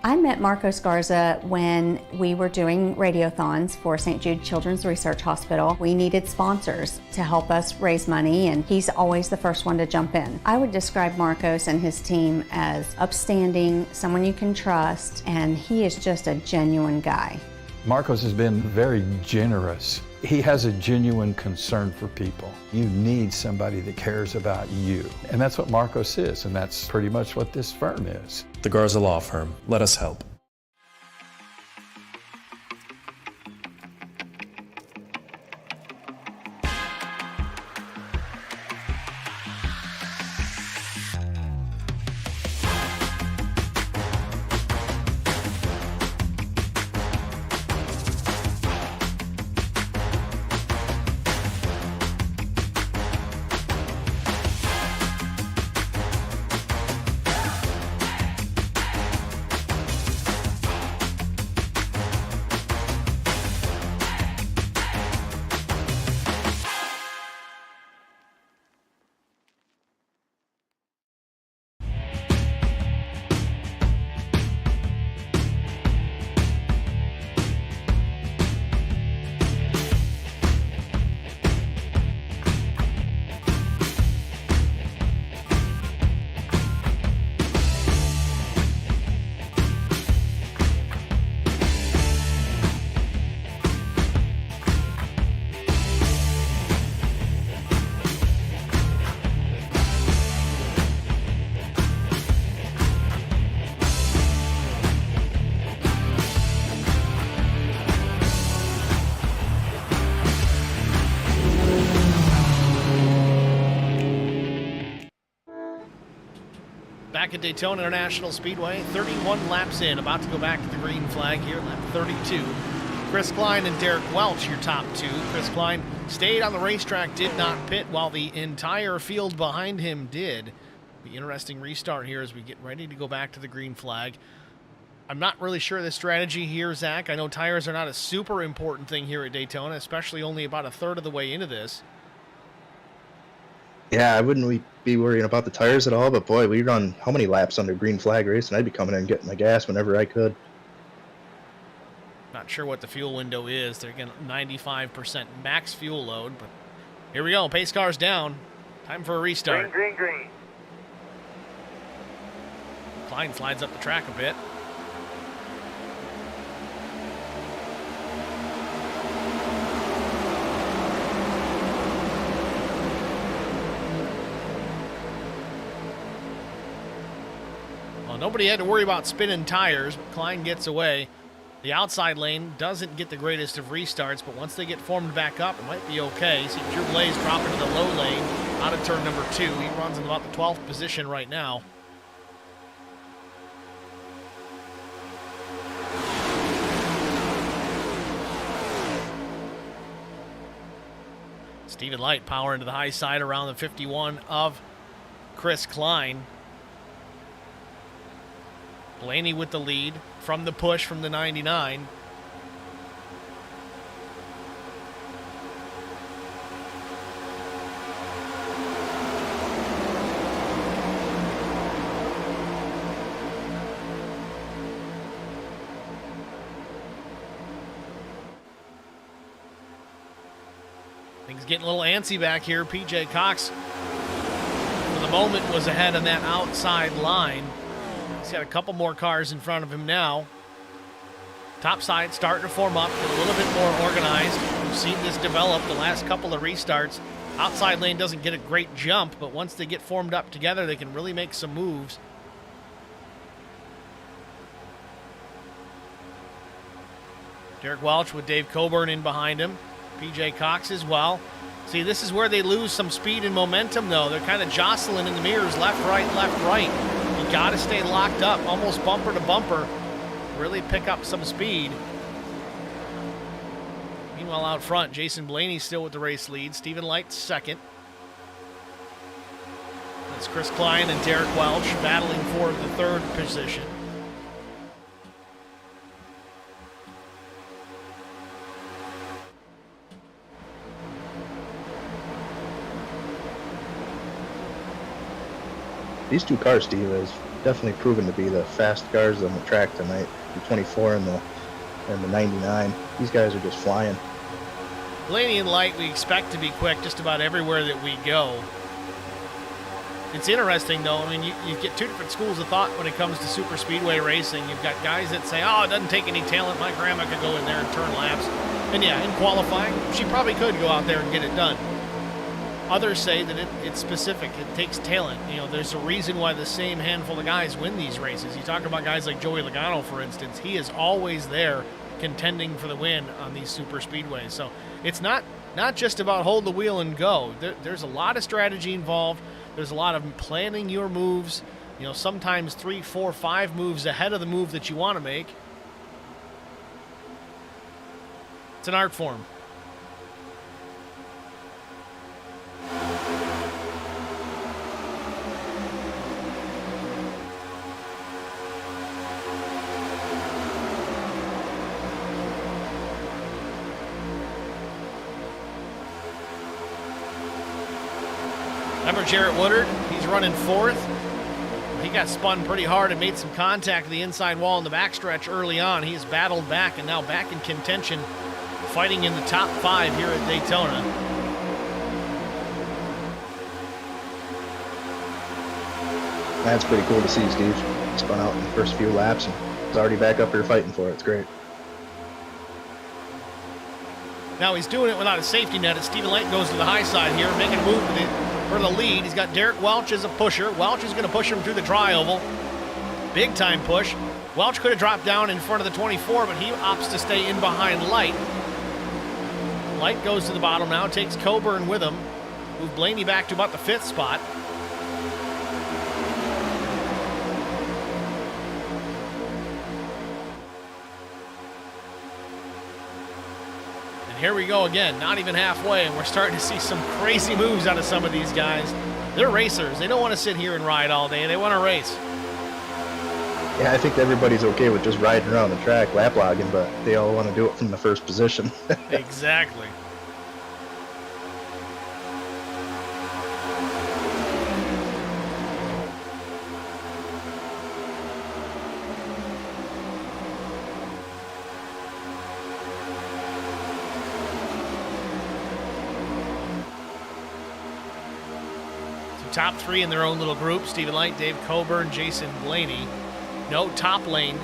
I met Marco Scarza when we were doing radiothons for St. Jude Children's Research Hospital. We needed sponsors to help us raise money, and he's always the first one to jump in. I would describe Marcos and his team as upstanding, someone you can trust, and he is just a genuine guy. Marcos has been very generous. He has a genuine concern for people. You need somebody that cares about you. And that's what Marcos is, and that's pretty much what this firm is. The Garza Law Firm. Let us help. Back at Daytona International Speedway, 31 laps in, about to go back to the green flag here, lap 32. Chris Klein and Derek Welch, your top 2. Chris Klein stayed on the racetrack, did not pit, while the entire field behind him did. The interesting restart here as we get ready to go back to the green flag. I'm not really sure of the strategy here, Zach. I know tires are not a super important thing here at Daytona, especially only about a third of the way into this. Yeah, I wouldn't be worrying about the tires at all, but boy, we run how many laps under green flag race, and I'd be coming in and getting my gas whenever I could. Not sure what the fuel window is. They're getting 95% max fuel load, but here we go. Pace car's down. Time for a restart. Green, green, green. Klein slides up the track a bit. Nobody had to worry about spinning tires, but Klein gets away. The outside lane doesn't get the greatest of restarts, but once they get formed back up, it might be okay. See Drew Blaze drop into the low lane out of turn number 2. He runs in about the 12th position right now. Steven Light power into the high side around the 51 of Chris Klein. Blaney with the lead from the push from the 99. Things getting a little antsy back here. PJ Cox, for the moment, was ahead on that outside line. He's got a couple more cars in front of him now. Top side starting to form up, get a little bit more organized. We've seen this develop the last couple of restarts. Outside lane doesn't get a great jump, but once they get formed up together, they can really make some moves. Derek Welch with Dave Coburn in behind him. PJ Cox as well. See, this is where they lose some speed and momentum, though. They're kind of jostling in the mirrors, left, right, left, right. You got to stay locked up, almost bumper to bumper. Really pick up some speed. Meanwhile, out front, Jason Blaney still with the race lead. Stephen Light second. That's Chris Klein and Derek Welch battling for the third position. These two cars, Steve, has definitely proven to be the fast cars on the track tonight. The 24 and the 99. These guys are just flying. Blaney and Light, we expect to be quick just about everywhere that we go. It's interesting, though. I mean, you get two different schools of thought when it comes to super speedway racing. You've got guys that say, oh, it doesn't take any talent. My grandma could go in there and turn laps. And yeah, in qualifying, she probably could go out there and get it done. Others say that it's specific. It takes talent. You know, there's a reason why the same handful of guys win these races. You talk about guys like Joey Logano, for instance. He is always there contending for the win on these super speedways. So it's not just about hold the wheel and go. There's a lot of strategy involved. There's a lot of planning your moves. You know, sometimes 3, 4, 5 moves ahead of the move that you want to make. It's an art form. Remember Jarrett Woodard? He's running fourth. He got spun pretty hard and made some contact with the inside wall in the backstretch early on. He has battled back and now back in contention, fighting in the top 5 here at Daytona. That's pretty cool to see, Steve. Spun out in the first few laps and is already back up here fighting for it. It's great. Now he's doing it without a safety net as Stephen Light goes to the high side here, making a move for the lead. He's got Derek Welch as a pusher. Welch is going to push him through the tri-oval. Big time push. Welch could have dropped down in front of the 24, but he opts to stay in behind Light. Light goes to the bottom now, takes Coburn with him. Move Blaney back to about the 5th spot. Here we go again, not even halfway, and we're starting to see some crazy moves out of some of these guys. They're racers. They don't want to sit here and ride all day. They want to race. Yeah, I think everybody's okay with just riding around the track, lap logging, but they all want to do it from the first position. Exactly. Top 3 in their own little group. Stephen Light, Dave Coburn, Jason Blaney. No top lane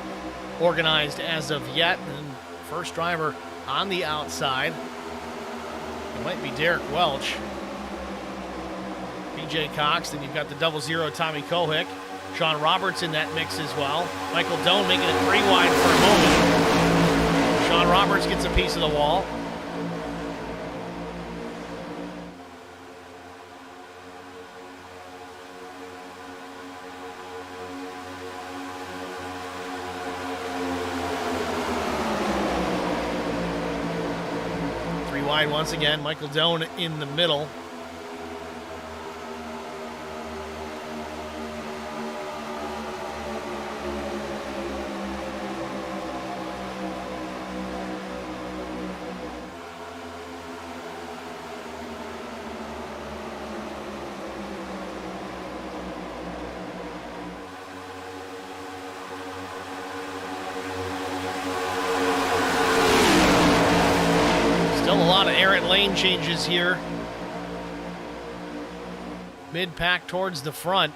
organized as of yet. And first driver on the outside. It might be Derek Welch. PJ Cox. Then you've got the 00 Tommy Kohick. Sean Roberts in that mix as well. Michael Doan making it 3 wide for a moment. Sean Roberts gets a piece of the wall. Wide once again, Michael Doan in the middle. Lane changes here. Mid-pack towards the front.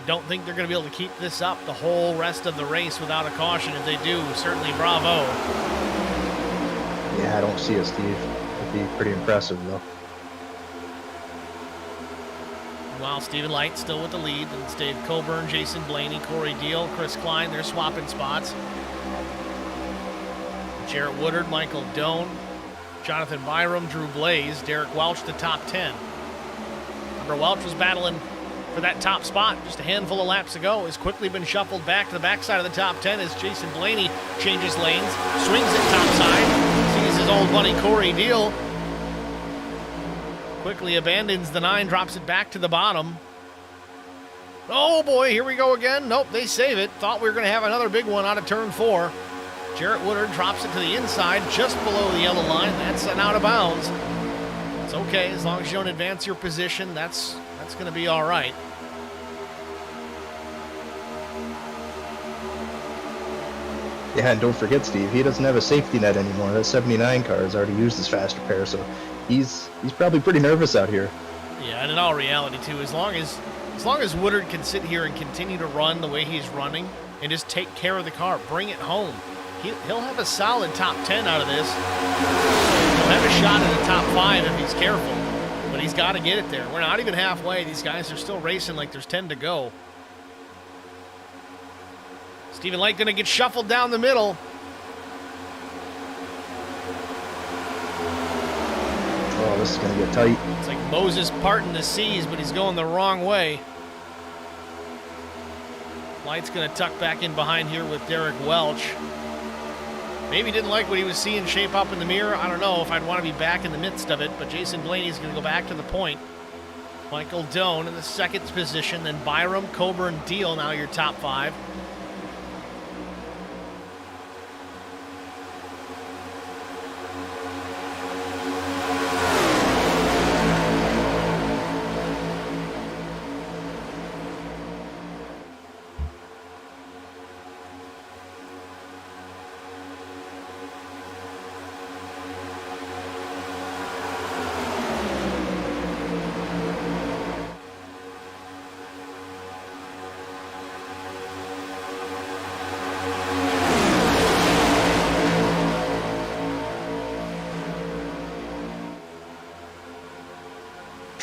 don't think they're going to be able to keep this up the whole rest of the race without a caution. If they do, certainly bravo. Yeah, I don't see it, Steve. It'd be pretty impressive, though. While Stephen Light still with the lead, and it's Dave Coburn, Jason Blaney, Corey Deal, Chris Klein, they're swapping spots. Jarrett Woodard, Michael Doan, Jonathan Byram, Drew Blaze, Derek Welch, the top 10. Remember, Welch was battling for that top spot just a handful of laps ago. Has quickly been shuffled back to the backside of the top 10 as Jason Blaney changes lanes, swings it topside, sees his old buddy Corey Deal. Quickly abandons the 9, drops it back to the bottom. Oh boy, here we go again. Nope, they save it. Thought we were going to have another big one out of turn 4. Jarrett Woodard drops it to the inside, just below the yellow line. That's an out of bounds. It's okay, as long as you don't advance your position, that's going to be all right. Yeah, and don't forget, Steve, he doesn't have a safety net anymore. That 79 car has already used his faster pair, so he's probably pretty nervous out here. Yeah, and in all reality, too, as long as Woodard can sit here and continue to run the way he's running and just take care of the car, bring it home, he'll have a solid top 10 out of this. He'll have a shot at the top 5 if he's careful, but he's got to get it there. We're not even halfway. These guys are still racing like there's 10 to go. Stephen Light going to get shuffled down the middle. Oh, this is going to get tight. It's like Moses parting the seas, but he's going the wrong way. Light's going to tuck back in behind here with Derek Welch. Maybe didn't like what he was seeing shape up in the mirror. I don't know if I'd want to be back in the midst of it, but Jason Blaney's going to go back to the point. Michael Doan in the second position, then Byram, Coburn, Deal, now your top 5.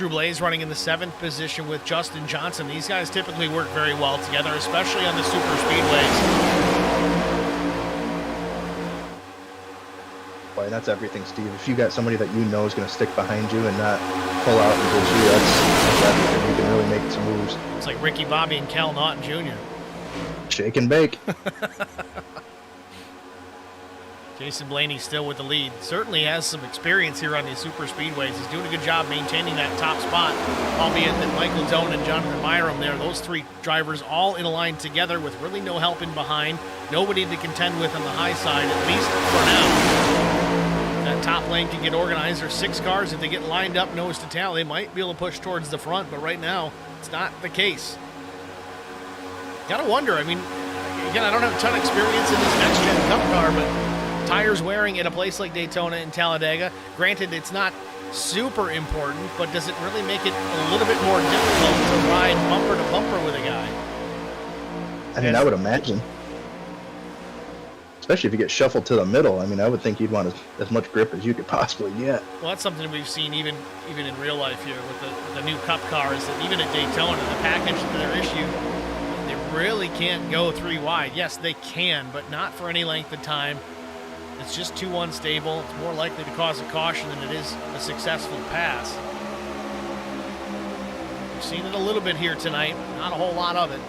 Drew Blaze running in the 7th position with Justin Johnson. These guys typically work very well together, especially on the super speedways. Boy, that's everything, Steve. If you got somebody that you know is going to stick behind you and not pull out and push you, that's everything. You can really make some moves. It's like Ricky Bobby and Cal Naughton Jr. Shake and bake. Jason Blaney still with the lead. Certainly has some experience here on these super speedways. He's doing a good job maintaining that top spot, albeit that Michael Doan and Jonathan Byram there, those 3 drivers all in a line together with really no help in behind. Nobody to contend with on the high side, at least for now. That top lane can get organized. There's 6 cars. If they get lined up nose to tail, they might be able to push towards the front, but right now, it's not the case. Gotta wonder, I mean, again, I don't have a ton of experience in this next-gen Cup car, but tires wearing at a place like Daytona and Talladega, granted it's not super important, but does it really make it a little bit more difficult to ride bumper to bumper with a guy? I mean, I would imagine. Especially if you get shuffled to the middle. I mean, I would think you'd want as much grip as you could possibly get. Well, that's something we've seen even in real life here with the new Cup cars, that even at Daytona, the package that they're issued, they really can't go 3 wide. Yes, they can, but not for any length of time. It's just too unstable. It's more likely to cause a caution than it is a successful pass. We've seen it a little bit here tonight, not a whole lot of it.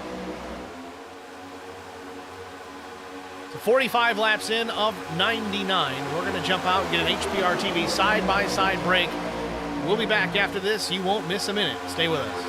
So 45 laps in of 99. We're going to jump out and get an HPR TV side-by-side break. We'll be back after this. You won't miss a minute. Stay with us.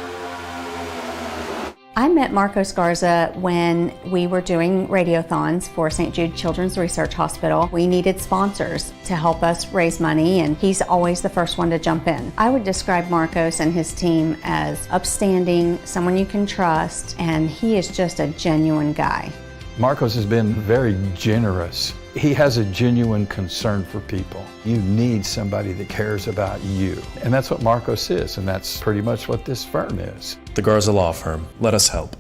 I met Marco Scarza when we were doing radiothons for St. Jude Children's Research Hospital. We needed sponsors to help us raise money, and he's always the first one to jump in. I would describe Marcos and his team as upstanding, someone you can trust, and he is just a genuine guy. Marcos has been very generous. He has a genuine concern for people. You need somebody that cares about you. And that's what Marcos is, and that's pretty much what this firm is. The Garza Law Firm. Let us help.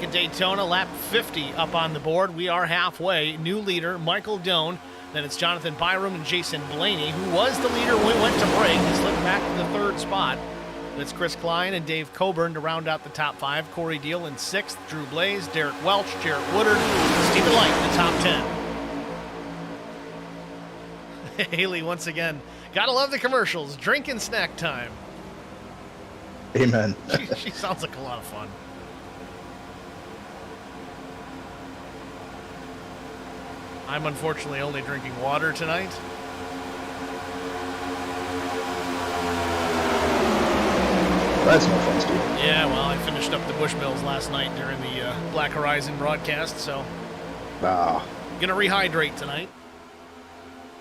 at Daytona. Lap 50 up on the board. We are halfway. New leader, Michael Doan. Then it's Jonathan Byram and Jason Blaney, who was the leader when we went to break. He slipped back to the third spot. It's Chris Klein and Dave Coburn to round out the top 5. Corey Deal in 6th. Drew Blaze, Derek Welch, Jarrett Woodard, Stephen Light in the top 10. Haley, once again, gotta love the commercials. Drink and snack time. Amen. She sounds like a lot of fun. I'm unfortunately only drinking water tonight. That's no fun, Steve. Yeah, well, I finished up the Bushmills last night during the Black Horizon broadcast, so gonna rehydrate tonight.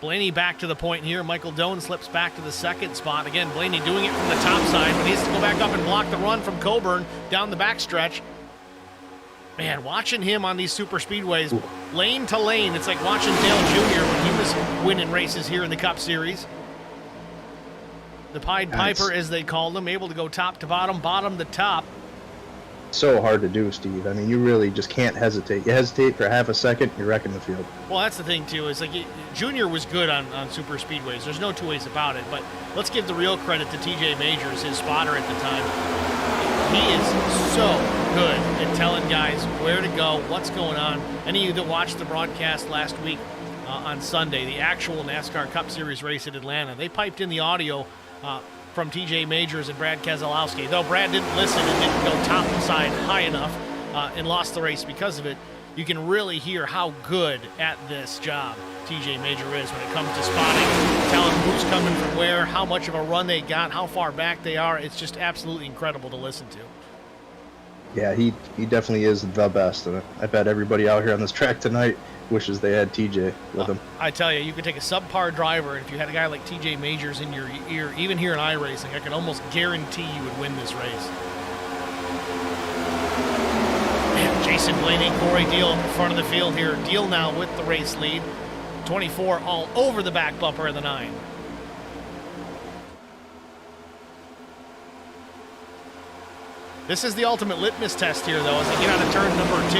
Blaney back to the point here. Michael Doan slips back to the second spot. Again, Blaney doing it from the top side, but he has to go back up and block the run from Coburn down the backstretch. Man, watching him on these super speedways, lane to lane, it's like watching Dale Jr. when he was winning races here in the Cup Series. The Pied Piper, as they called him, able to go top to bottom, bottom to top. So hard to do, Steve. I mean, you really just can't hesitate. You hesitate for half a second, you're wrecking the field. Well, that's the thing, too, is like Junior was good on super speedways. There's no two ways about it, but let's give the real credit to TJ Majors, his spotter at the time. He is so good at telling guys where to go, what's going on. Any of you that watched the broadcast last week on Sunday, the actual NASCAR Cup Series race at Atlanta, they piped in the audio from TJ Majors and Brad Keselowski. Though Brad didn't listen and didn't go top side high enough and lost the race because of it, you can really hear how good at this job TJ Major is when it comes to spotting, telling who's coming from where, how much of a run they got, how far back they are. It's just absolutely incredible to listen to. Yeah, he definitely is the best. And I bet everybody out here on this track tonight wishes they had TJ with them. I tell you, you could take a subpar driver, and if you had a guy like TJ Majors in your ear, even here in iRacing, I can almost guarantee you would win this race. And Jason Blaney, Corey Deal in the front of the field here. Deal now with the race lead. 24 all over the back bumper of the 9. This is the ultimate litmus test here, though, as they get out of turn number 2.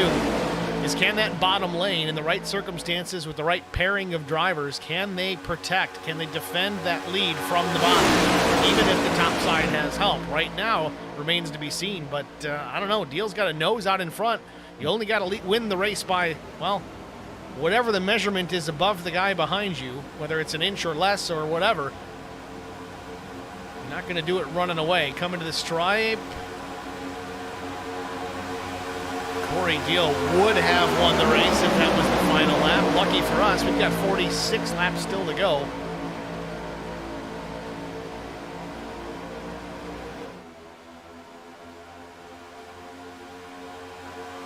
Is can that bottom lane, in the right circumstances with the right pairing of drivers, can they protect, can they defend that lead from the bottom, even if the top side has help? Right now, remains to be seen, but I don't know. Deal's got a nose out in front. You only got to win the race by, well, whatever the measurement is above the guy behind you, whether it's an inch or less or whatever. You're not going to do it running away. Coming to the stripe. Corey Deal would have won the race if that was the final lap. Lucky for us, we've got 46 laps still to go.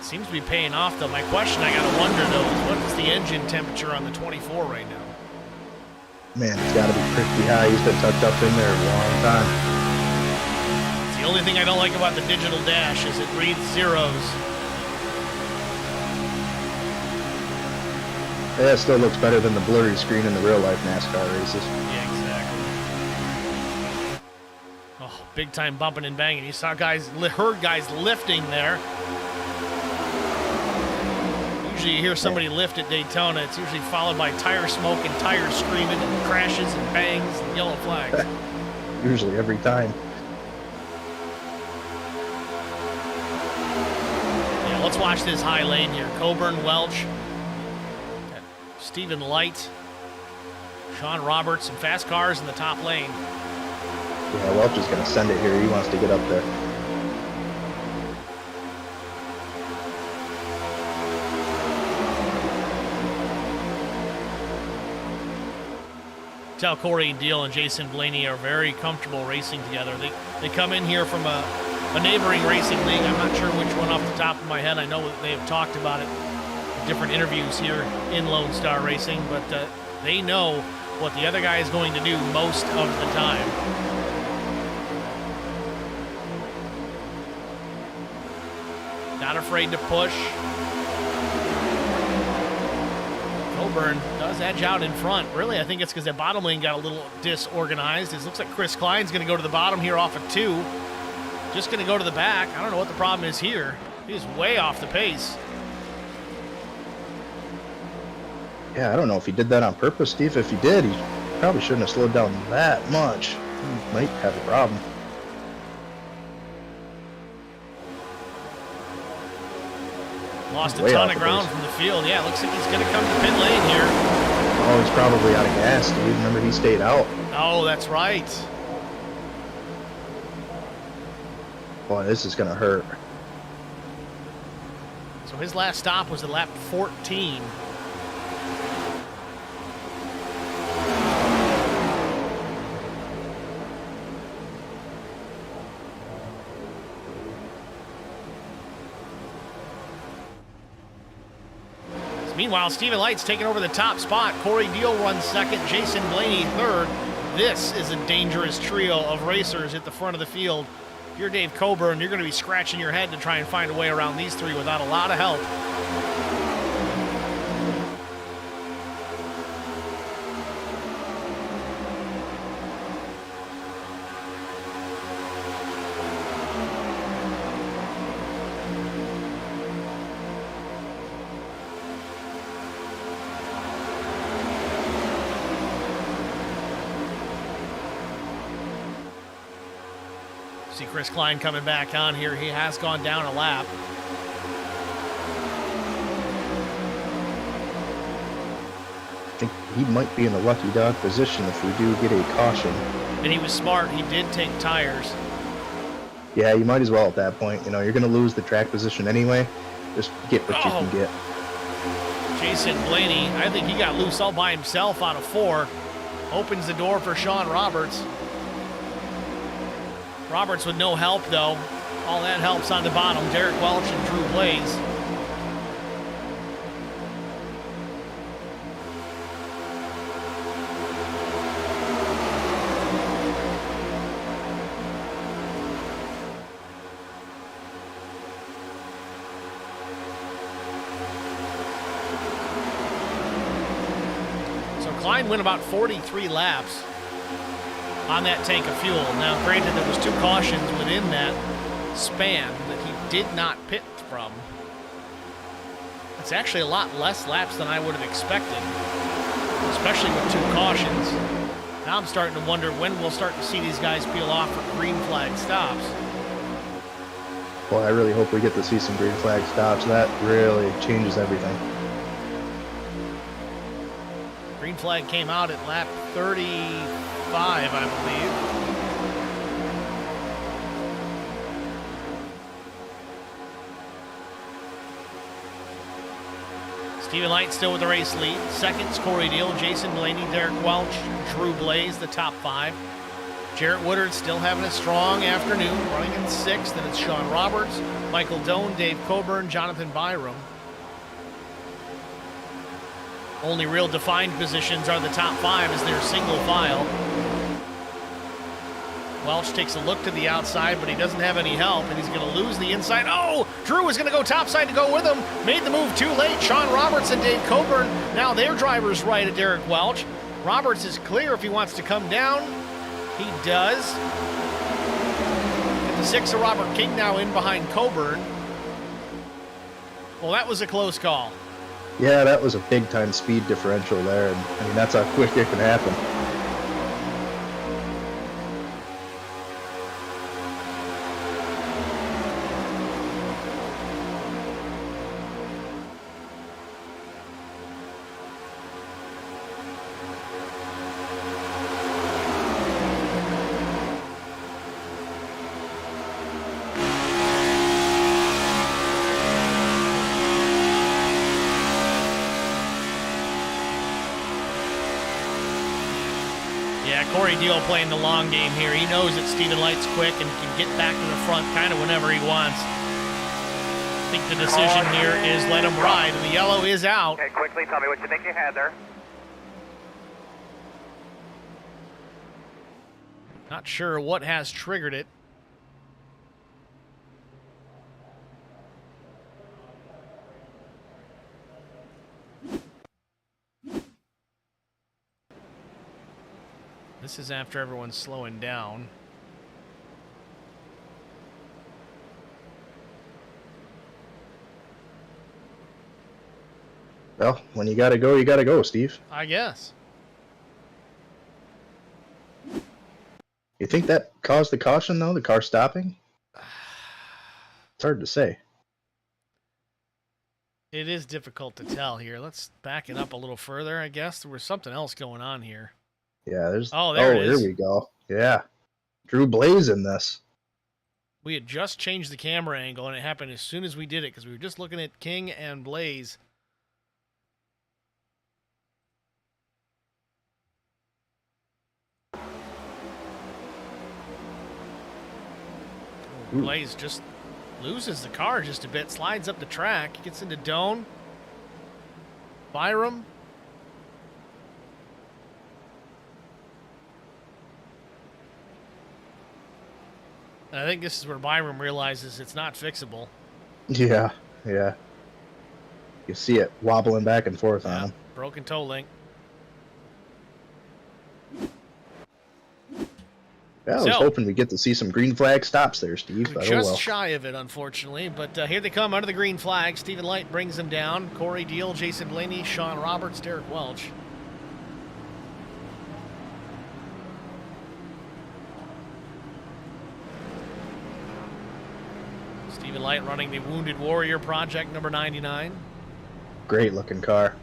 Seems to be paying off, though. My question I got to wonder, though, is what is the engine temperature on the 24 right now? Man, it's got to be pretty high. He's been tucked up in there a long time. It's the only thing I don't like about the digital dash is it reads zeros. Yeah, it still looks better than the blurry screen in the real-life NASCAR races. Yeah, exactly. Oh, big-time bumping and banging. You saw guys, heard guys lifting there. Usually you hear somebody lift at Daytona. It's usually followed by tire smoke and tires screaming and crashes and bangs and yellow flags. Usually every time. Yeah, let's watch this high lane here. Coburn, Welch, Stephen Light, Sean Roberts, some fast cars in the top lane. Yeah, Welch is going to send it here. He wants to get up there. Tell Corey Deal and Jason Blaney are very comfortable racing together. They come in here from a neighboring racing league. I'm not sure which one off the top of my head. I know that they have talked about it in different interviews here in Lonestar Racing, but they know what the other guy is going to do most of the time. Not afraid to push. Coburn does edge out in front. Really, I think it's because that bottom lane got a little disorganized. It looks like Chris Klein's going to go to the bottom here off of 2. Just going to go to the back. I don't know what the problem is here. He's way off the pace. Yeah, I don't know if he did that on purpose, Steve. If he did, he probably shouldn't have slowed down that much. He might have a problem. Lost a ton of ground from the field. Yeah, looks like he's going to come to pit lane here. Oh, he's probably out of gas, Steve. Remember, he stayed out. Oh, that's right. Boy, this is going to hurt. So his last stop was at lap 14. Meanwhile, Stephen Light's taking over the top spot. Corey Deal runs second, Jason Blaney third. This is a dangerous trio of racers at the front of the field. If you're Dave Coburn, you're going to be scratching your head to try and find a way around these three without a lot of help. See Chris Klein coming back on here. He has gone down a lap. I think he might be in a lucky dog position if we do get a caution. And he was smart. He did take tires. Yeah, you might as well at that point. You know, you're going to lose the track position anyway. Just get what you can get. Jason Blaney, I think he got loose all by himself out of 4. Opens the door for Sean Roberts. Roberts with no help, though. All that help's on the bottom. Derek Welch and Drew Blaze. So Klein went about 43 laps on that tank of fuel. Now, granted, there was 2 cautions within that span that he did not pit from. It's actually a lot less laps than I would have expected, especially with 2 cautions. Now I'm starting to wonder when we'll start to see these guys peel off for green flag stops. Well, I really hope we get to see some green flag stops. That really changes everything. Green flag came out at lap 35, I believe. Stephen Light still with the race lead. Second's Corey Deal, Jason Blaney, Derek Welch, Drew Blaze, the top 5. Jarrett Woodard still having a strong afternoon, running in 6th. Then it's Sean Roberts, Michael Doan, Dave Coburn, Jonathan Byram. Only real defined positions are the top 5 as they're single file. Welch takes a look to the outside, but he doesn't have any help, and he's going to lose the inside. Oh, Drew is going to go topside to go with him. Made the move too late. Sean Roberts and Dave Coburn, now their driver's right at Derek Welch. Roberts is clear if he wants to come down. He does. At the 6 of Robert King now in behind Coburn. Well, that was a close call. Yeah, that was a big-time speed differential there, and I mean, that's how quick it can happen. Corey Deal playing the long game here. He knows that Stephen Light's quick and can get back to the front kind of whenever he wants. I think the decision here is let him ride, and the yellow is out. Okay, quickly tell me what you think you had there. Not sure what has triggered it. This is after everyone's slowing down. Well, when you gotta go, you gotta go, Steve. I guess. You think that caused the caution, though, the car stopping? It's hard to say. It is difficult to tell here. Let's back it up a little further, I guess. There was something else going on here. Yeah, there's... Oh, there it is. Here we go. Yeah. Drew Blaze in this. We had just changed the camera angle, and it happened as soon as we did it, because we were just looking at King and Blaze. Blaze just loses the car just a bit, slides up the track, gets into Doan. Byram. And I think this is where Byram realizes it's not fixable. Yeah, yeah. You see it wobbling back and forth on him. Broken toe link. Yeah, I was hoping we get to see some green flag stops there, Steve. But Just shy of it, unfortunately. But here they come under the green flag. Stephen Light brings them down. Corey Deal, Jason Blaney, Sean Roberts, Derek Welch. Stephen Light running the Wounded Warrior Project number 99. Great looking car.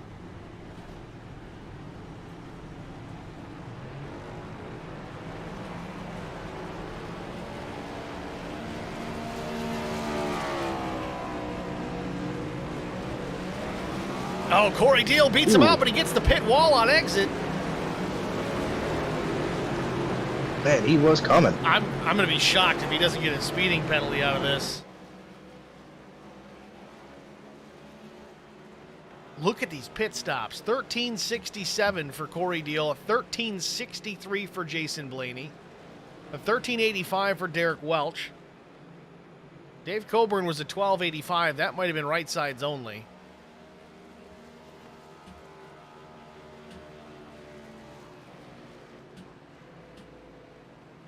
Oh, Corey Deal beats him out, but he gets the pit wall on exit. Man, he was coming. I'm going to be shocked if he doesn't get a speeding penalty out of this. Look at these pit stops. 1367 for Corey Deal, a 1363 for Jason Blaney, a 1385 for Derek Welch. Dave Coburn was a 1285. That might have been right sides only.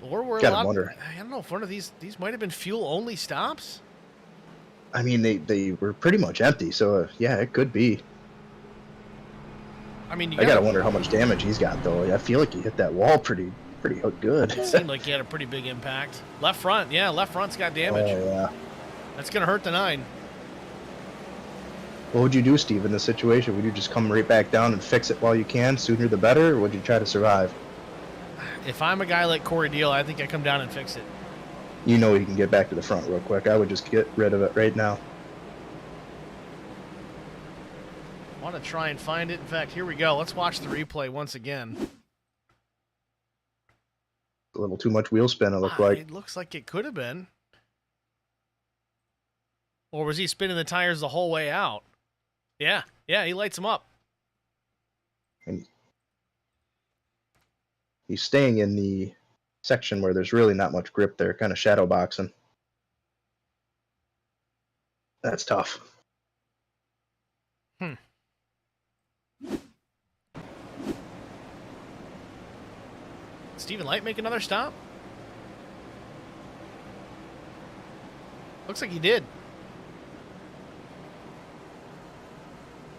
Or were a lot, wonder. I don't know if one of these might have been fuel only stops. I mean, they were pretty much empty, so yeah, it could be. I mean, I gotta wonder how much damage he's got, though. I feel like he hit that wall pretty good. It seemed like he had a pretty big impact. Left front, yeah, left front's got damage. Oh, yeah. That's gonna hurt the 9. What would you do, Steve, in this situation? Would you just come right back down and fix it while you can? Sooner the better, or would you try to survive? If I'm a guy like Corey Deal, I think I come down and fix it. You know he can get back to the front real quick. I would just get rid of it right now. I want to try and find it. In fact, here we go. Let's watch the replay once again. A little too much wheel spin, it looked like. It looks like it could have been. Or was he spinning the tires the whole way out? Yeah, he lights them up. And he's staying in the section where there's really not much grip there, kind of shadow boxing. That's tough. Stephen Light make another stop? Looks like he did.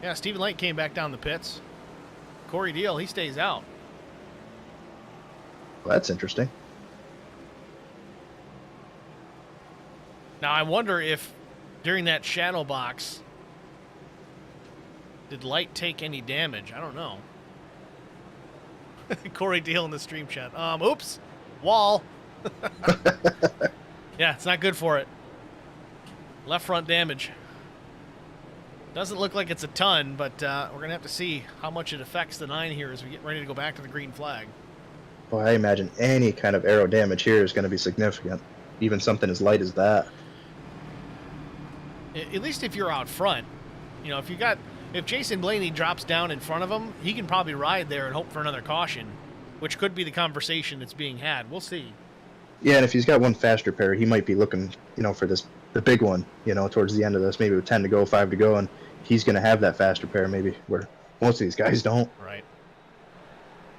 Yeah, Stephen Light came back down the pits. Corey Deal, he stays out. Well, that's interesting. Now, I wonder if during that shadow box, did Light take any damage? I don't know. Corey Deal in the stream chat. Oops. Wall. Yeah, it's not good for it. Left front damage. Doesn't look like it's a ton, but we're going to have to see how much it affects the 9 here as we get ready to go back to the green flag. Boy, I imagine any kind of aero damage here is going to be significant. Even something as light as that. At least if you're out front. You know, if Jason Blaney drops down in front of him, he can probably ride there and hope for another caution, which could be the conversation that's being had. We'll see. Yeah, and if he's got one faster pair, he might be looking, for the big one, towards the end of this, maybe with 10 to go, 5 to go, and he's going to have that faster pair maybe where most of these guys don't. Right.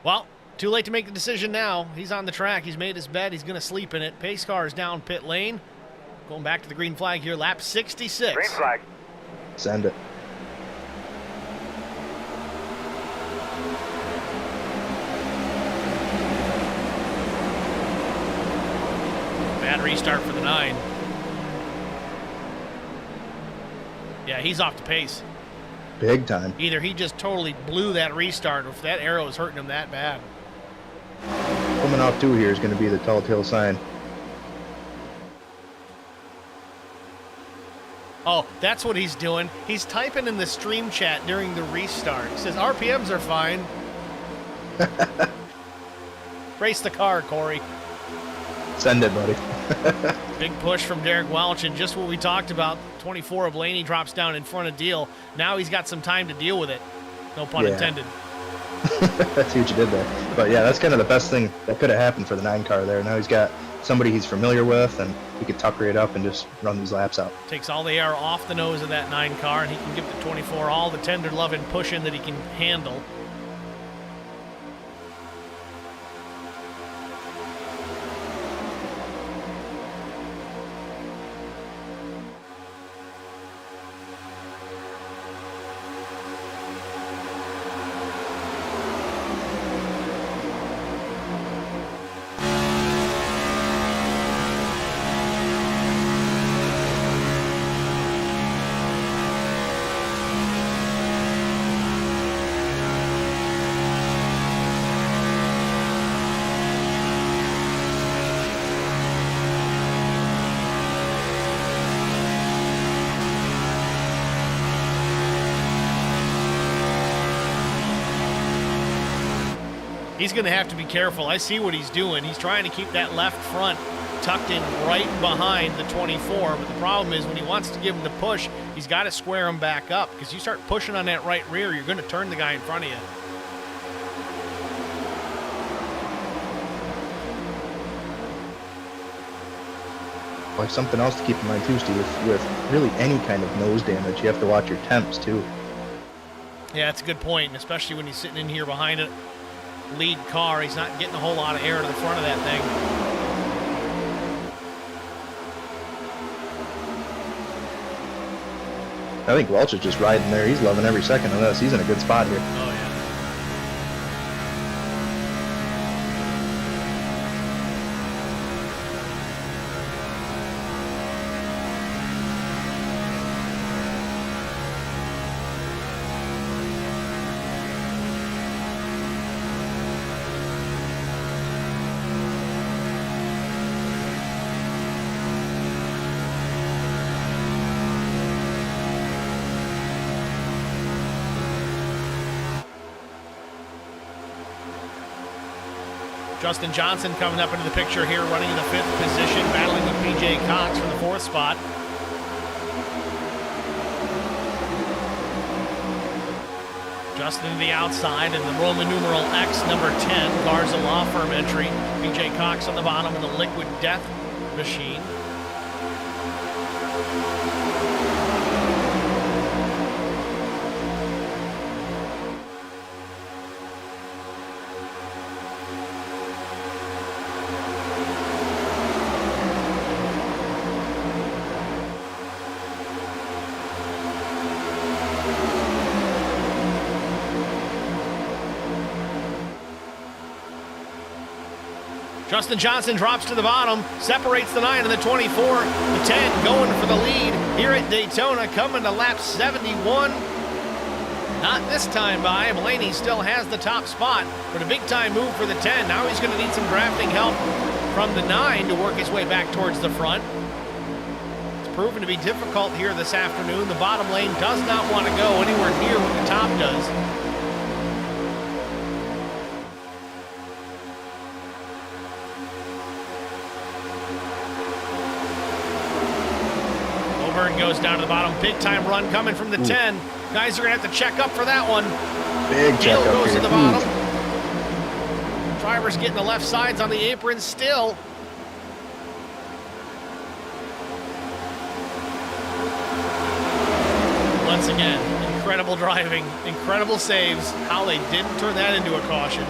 Well, too late to make the decision now. He's on the track. He's made his bet. He's going to sleep in it. Pace car is down pit lane. Going back to the green flag here, lap 66. Green flag. Send it. restart for the 9. Yeah, he's off the pace. Big time. Either he just totally blew that restart, or if that arrow is hurting him that bad. Coming off 2 here is going to be the telltale sign. Oh, that's what he's doing. He's typing in the stream chat during the restart. He says, RPMs are fine. Race the car, Corey. Send it, buddy. Big push from Derek Welch, and just what we talked about, 24 of Blaney drops down in front of Deal. Now he's got some time to deal with it. No pun intended. That's what you did there. But yeah, that's kind of the best thing that could have happened for the 9 car there. Now he's got somebody he's familiar with, and he could tucker it up and just run these laps out. Takes all the air off the nose of that 9 car, and he can give the 24 all the tender love and pushing that he can handle. He's going to have to be careful. I see what he's doing. He's trying to keep that left front tucked in right behind the 24, but the problem is when he wants to give him the push, he's got to square him back up, because you start pushing on that right rear, you're going to turn the guy in front of you. Like something else to keep in mind too, Steve, with really any kind of nose damage, you have to watch your temps too. Yeah, that's a good point, and especially when he's sitting in here behind a lead car, he's not getting a whole lot of air to the front of that thing. I think Welch is just riding there. He's loving every second of this. He's in a good spot here. Oh, yeah. Justin Johnson coming up into the picture here, running in the 5th position, battling with BJ Cox for the 4th spot. Justin to the outside, and the Roman numeral X, number 10, Garza Law Firm entry. BJ Cox on the bottom in the Liquid Death machine. Justin Johnson drops to the bottom, separates the 9 and the 24. The 10 going for the lead here at Daytona, coming to lap 71. Not this time by. Blaney still has the top spot, but a big-time move for the 10. Now he's going to need some drafting help from the 9 to work his way back towards the front. It's proven to be difficult here this afternoon. The bottom lane does not want to go anywhere near what the top does. Goes down to the bottom. Big time run coming from the 10. Guys are going to have to check up for that one. Big check up goes here. to the bottom. Drivers getting the left sides on the apron still. Once again, incredible driving, incredible saves. How they didn't turn that into a caution.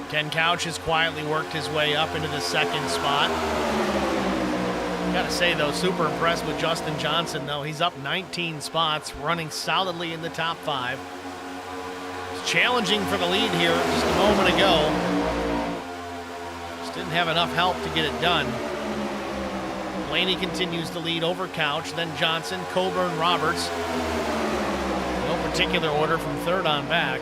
Ken Couch has quietly worked his way up into the second spot. Gotta say, though, super impressed with Justin Johnson, though. He's up 19 spots, running solidly in the top 5. It's challenging for the lead here just a moment ago. Just didn't have enough help to get it done. Blaney continues to lead over Couch, then Johnson, Coburn, Roberts. No particular order from third on back.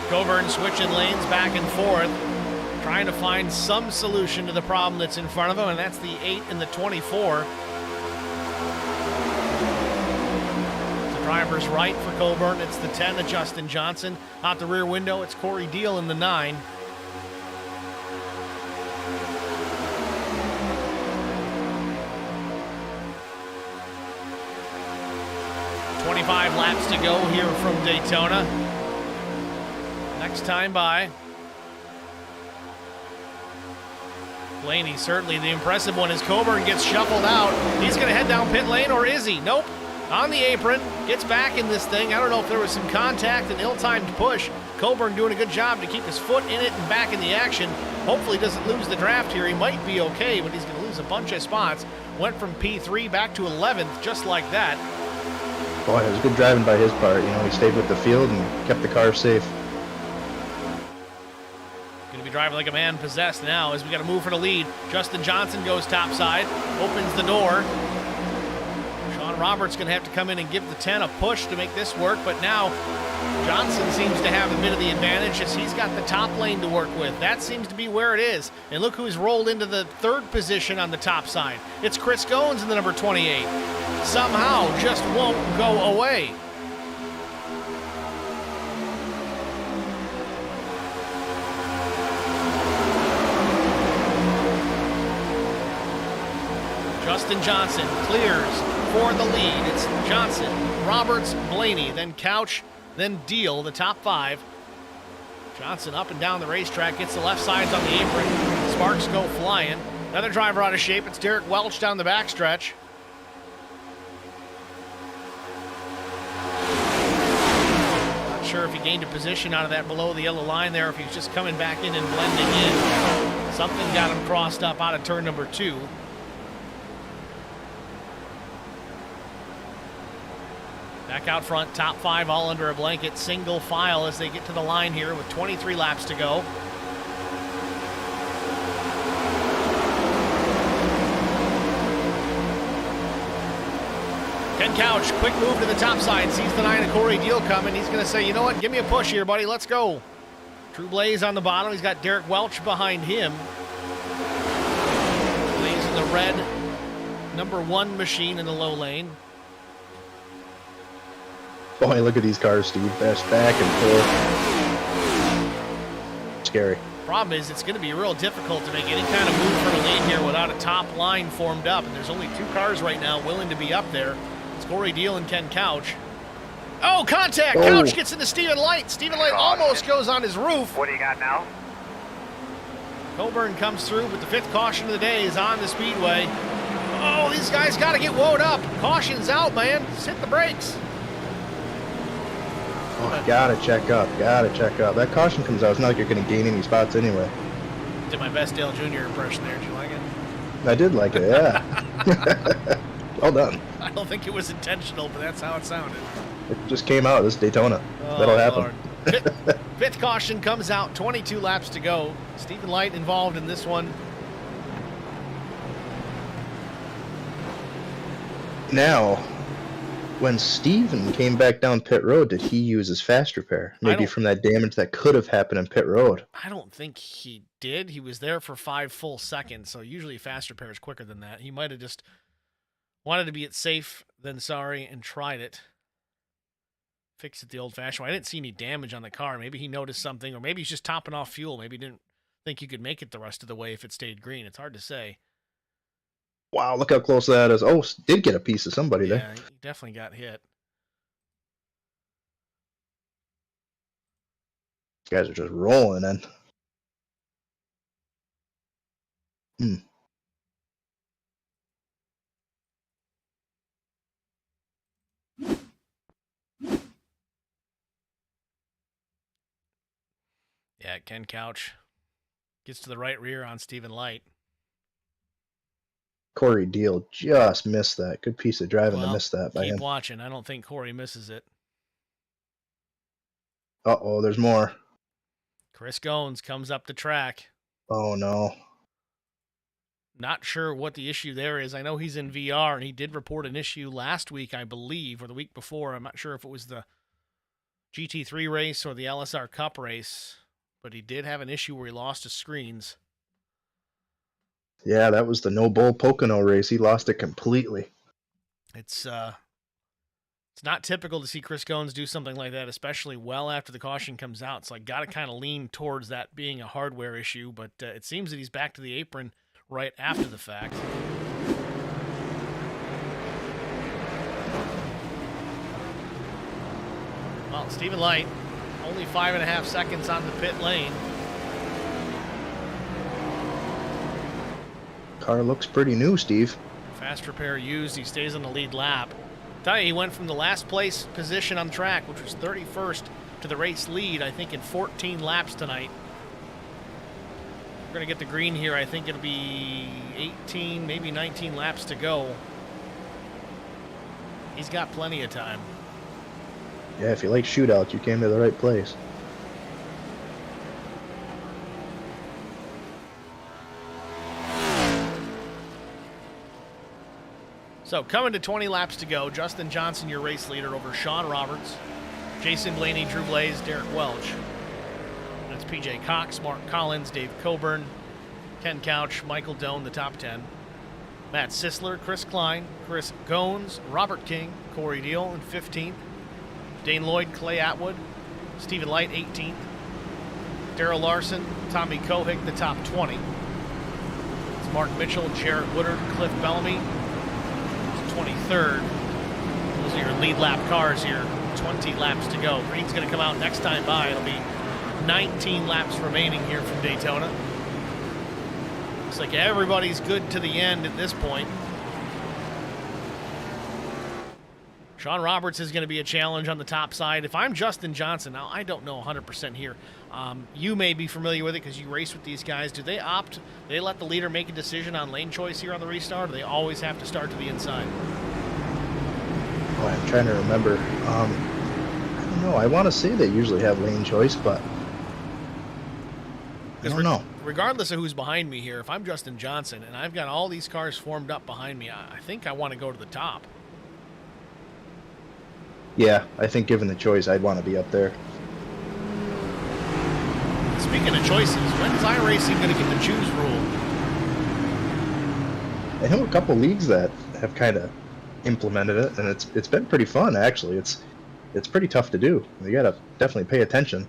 Coburn switching lanes back and forth, trying to find some solution to the problem that's in front of him, and that's the 8 and the 24. The driver's right for Coburn. It's the 10 of Justin Johnson. Out the rear window, it's Corey Deal in the 9. "25 laps to go here from Daytona. Next time by. Blaney certainly the impressive one as Coburn gets shuffled out. He's going to head down pit lane, or is he? Nope. On the apron, gets back in this thing. I don't know if there was some contact and ill-timed push. Coburn doing a good job to keep his foot in it and back in the action. Hopefully doesn't lose the draft here. He might be okay, but he's going to lose a bunch of spots. Went from P3 back to 11th just like that. Boy, it was good driving by his part. You know, he stayed with the field and kept the car safe. Driving like a man possessed now as we got to move for the lead. Justin Johnson goes topside, opens the door. Sean Roberts going to have to come in and give the 10 a push to make this work, but now Johnson seems to have a bit of the advantage as he's got the top lane to work with. That seems to be where it is. And look who's rolled into the third position on the top side. It's Chris Goins in the number 28. Somehow just won't go away. Justin Johnson clears for the lead. It's Johnson, Roberts, Blaney, then Couch, then Deal, the top 5. Johnson up and down the racetrack, gets the left sides on the apron. Sparks go flying. Another driver out of shape. It's Derek Welch down the backstretch. Not sure if he gained a position out of that below the yellow line there, if he's just coming back in and blending in. Something got him crossed up out of turn number 2. Back out front, top 5 all under a blanket, single file as they get to the line here with 23 laps to go. Ken Couch, quick move to the top side, sees the 9 of Corey Deal coming. He's going to say, you know what, give me a push here, buddy, let's go. True Blaze on the bottom, he's got Derek Welch behind him. Blaze in the red, number 1 machine in the low lane. Boy, look at these cars, Steve. Best back and forth. Scary. Problem is, it's going to be real difficult to make any kind of move for the lead here without a top line formed up. And there's only 2 cars right now willing to be up there. It's Corey Deal and Ken Couch. Oh, contact! Oh. Couch gets into Stephen Light. Stephen Light almost goes on his roof. What do you got now? Coburn comes through, but the 5th caution of the day is on the Speedway. Oh, these guys got to get woed up. Caution's out, man. Just hit the brakes. Oh, gotta check up. That caution comes out. It's not like you're going to gain any spots anyway. Did my best Dale Jr. impression there. Did you like it? I did like it, yeah. Well done. I don't think it was intentional, but that's how it sounded. It just came out. This Daytona. Oh, That'll happen. Fifth caution comes out. 22 laps to go. Stephen Light involved in this one. Now, When Steven came back down pit road, did he use his fast repair? Maybe from that damage that could have happened in pit road. I don't think he did. He was there for 5 full seconds, so usually fast repair is quicker than that. He might have just wanted to be safe than sorry and tried it. Fix it the old-fashioned way. I didn't see any damage on the car. Maybe he noticed something, or maybe he's just topping off fuel. Maybe he didn't think you could make it the rest of the way if it stayed green. It's hard to say. Wow, look how close that is. Oh, did get a piece of somebody there. Yeah, he definitely got hit. These guys are just rolling in. Yeah, Ken Couch gets to the right rear on Stephen Light. Corey Deal just missed that. Good piece of driving to miss that by keep him. watching. I don't think Corey misses it. Uh-oh, there's more. Chris Goins comes up the track. Oh, no. Not sure what the issue there is. I know he's in VR, and he did report an issue last week, I believe, or the week before. I'm not sure if it was the GT3 race or the LSR Cup race, but he did have an issue where he lost his screens. Yeah, that was the No Bull Pocono race. He lost it completely. It's not typical to see Chris Goins do something like that, especially well after the caution comes out. So I got to kind of lean towards that being a hardware issue, but it seems that he's back to the apron right after the fact. Well, Stephen Light, only 5.5 seconds on the pit lane. Car looks pretty new, Steve. Fast repair used. He stays on the lead lap. Tell you, he went from the last place position on the track, which was 31st, to the race lead, I think, in 14 laps tonight. We're going to get the green here. I think it'll be 18, maybe 19 laps to go. He's got plenty of time. Yeah, if you like shootouts, you came to the right place. So coming to 20 laps to go, Justin Johnson, your race leader, over Sean Roberts, Jason Blaney, Drew Blaze, Derek Welch. That's PJ Cox, Mark Collins, Dave Coburn, Ken Couch, Michael Doan, the top 10. Matt Sisler, Chris Klein, Chris Goins, Robert King, Corey Deal in 15th. Dane Lloyd, Clay Atwood, Stephen Light, 18th. Darrell Larson, Tommy Kohig, the top 20. It's Mark Mitchell, Jarrett Woodard, Cliff Bellamy, 23rd. Those are your lead lap cars here. 20 laps to go. Green's going to come out next time by. It'll be 19 laps remaining here from Daytona. Looks like everybody's good to the end at this point. Sean Roberts is going to be a challenge on the top side. If I'm Justin Johnson, now I don't know 100% here. You may be familiar with it because you race with these guys. Do they they let the leader make a decision on lane choice here on the restart, or do they always have to start to the inside? Oh, I'm trying to remember. I don't know. I want to say they usually have lane choice, but I don't know. Regardless of who's behind me here, if I'm Justin Johnson and I've got all these cars formed up behind me, I think I want to go to the top. Yeah, I think given the choice, I'd want to be up there. Speaking of choices, when's iRacing going to get the choose rule? I know a couple leagues that have kind of implemented it, and it's been pretty fun, actually. It's pretty tough to do. You got to definitely pay attention.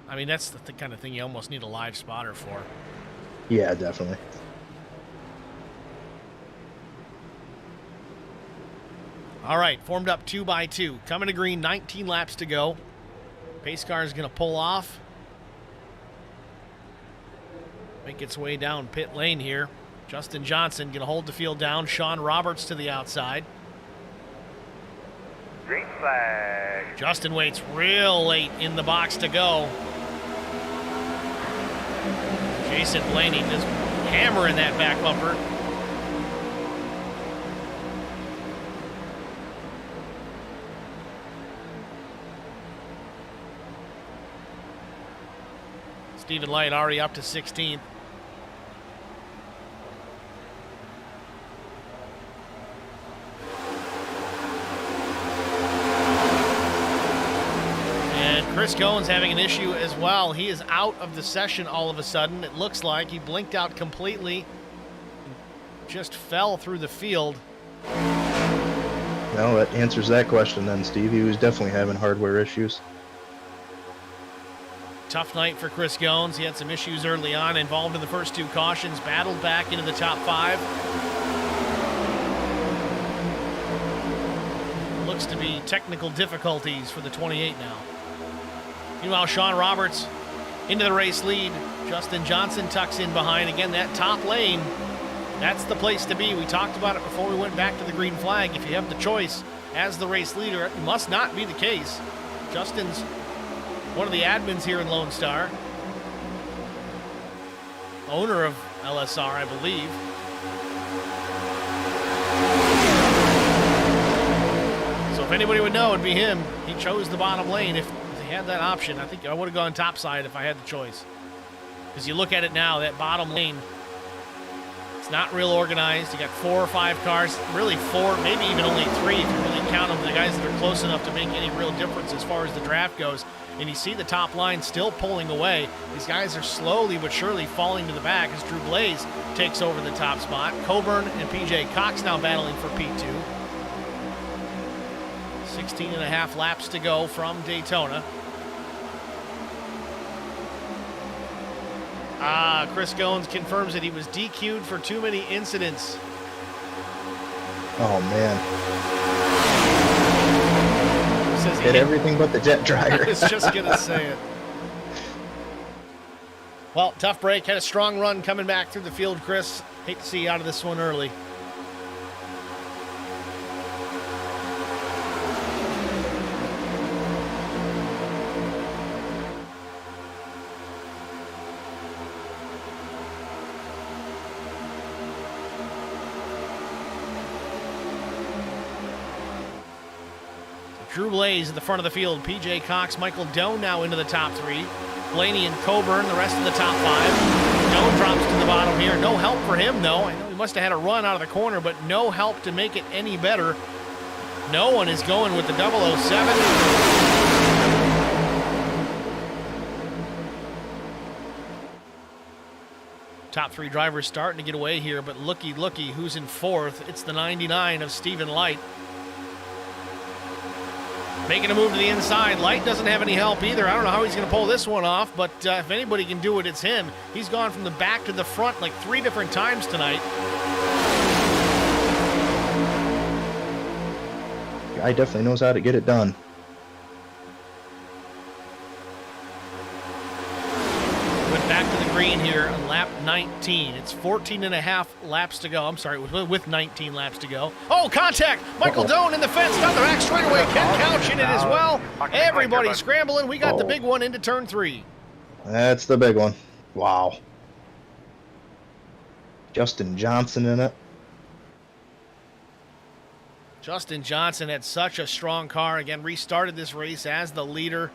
I mean, that's the kind of thing you almost need a live spotter for. Yeah, definitely. All right, formed up 2 by 2. Coming to green, 19 laps to go. Pace car is going to pull off. Make its way down pit lane here. Justin Johnson going to hold the field down. Sean Roberts to the outside. Green flag. Justin waits real late in the box to go. Jason Blaney just hammering that back bumper. Stephen Light already up to 16th. Chris Goins having an issue as well. He is out of the session all of a sudden. It looks like he blinked out completely. Just fell through the field. Well, that answers that question then, Steve. He was definitely having hardware issues. Tough night for Chris Goins. He had some issues early on, involved in the first 2 cautions, battled back into the top 5. Looks to be technical difficulties for the 28 now. Meanwhile, Sean Roberts into the race lead. Justin Johnson tucks in behind. Again, that top lane, that's the place to be. We talked about it before we went back to the green flag. If you have the choice as the race leader, it must not be the case. Justin's one of the admins here in Lonestar. Owner of LSR, I believe. So if anybody would know, it'd be him. He chose the bottom lane. If he had that option, I think I would have gone topside if I had the choice. Because you look at it now, that bottom lane, it's not real organized. You got 4 or 5 cars, really 4, maybe even only 3 if you really count them, the guys that are close enough to make any real difference as far as the draft goes. And you see the top line still pulling away. These guys are slowly but surely falling to the back as Drew Blaze takes over the top spot. Coburn and PJ Cox now battling for P2. 16 and a half laps to go from Daytona. Chris Goins confirms that he was DQ'd for too many incidents. Oh, man. Says he Hit everything but the jet dryer. I was just going to say it. Well, tough break. Had a strong run coming back through the field, Chris. Hate to see you out of this one early. Drew Blaze at the front of the field. PJ Cox, Michael Doan now into the top 3. Blaney and Coburn, the rest of the top 5. Doan drops to the bottom here. No help for him, though. I know he must have had a run out of the corner, but no help to make it any better. No one is going with the 007. Top 3 drivers starting to get away here, but looky, who's in 4th? It's the 99 of Stephen Light. Making a move to the inside. Light doesn't have any help either. I don't know how he's going to pull this one off, but if anybody can do it, it's him. He's gone from the back to the front like 3 different times tonight. Guy definitely knows how to get it done. Went back to the green here on lap 19. It's 14 and a half laps to go. I'm sorry, with 19 laps to go. Oh, contact! Michael Doan in the fence, down the back straightaway. Ken Couch in it as well. Everybody scrambling. We got the big one into turn 3. That's the big one. Wow. Justin Johnson in it. Justin Johnson had such a strong car. Again, restarted this race as the leader.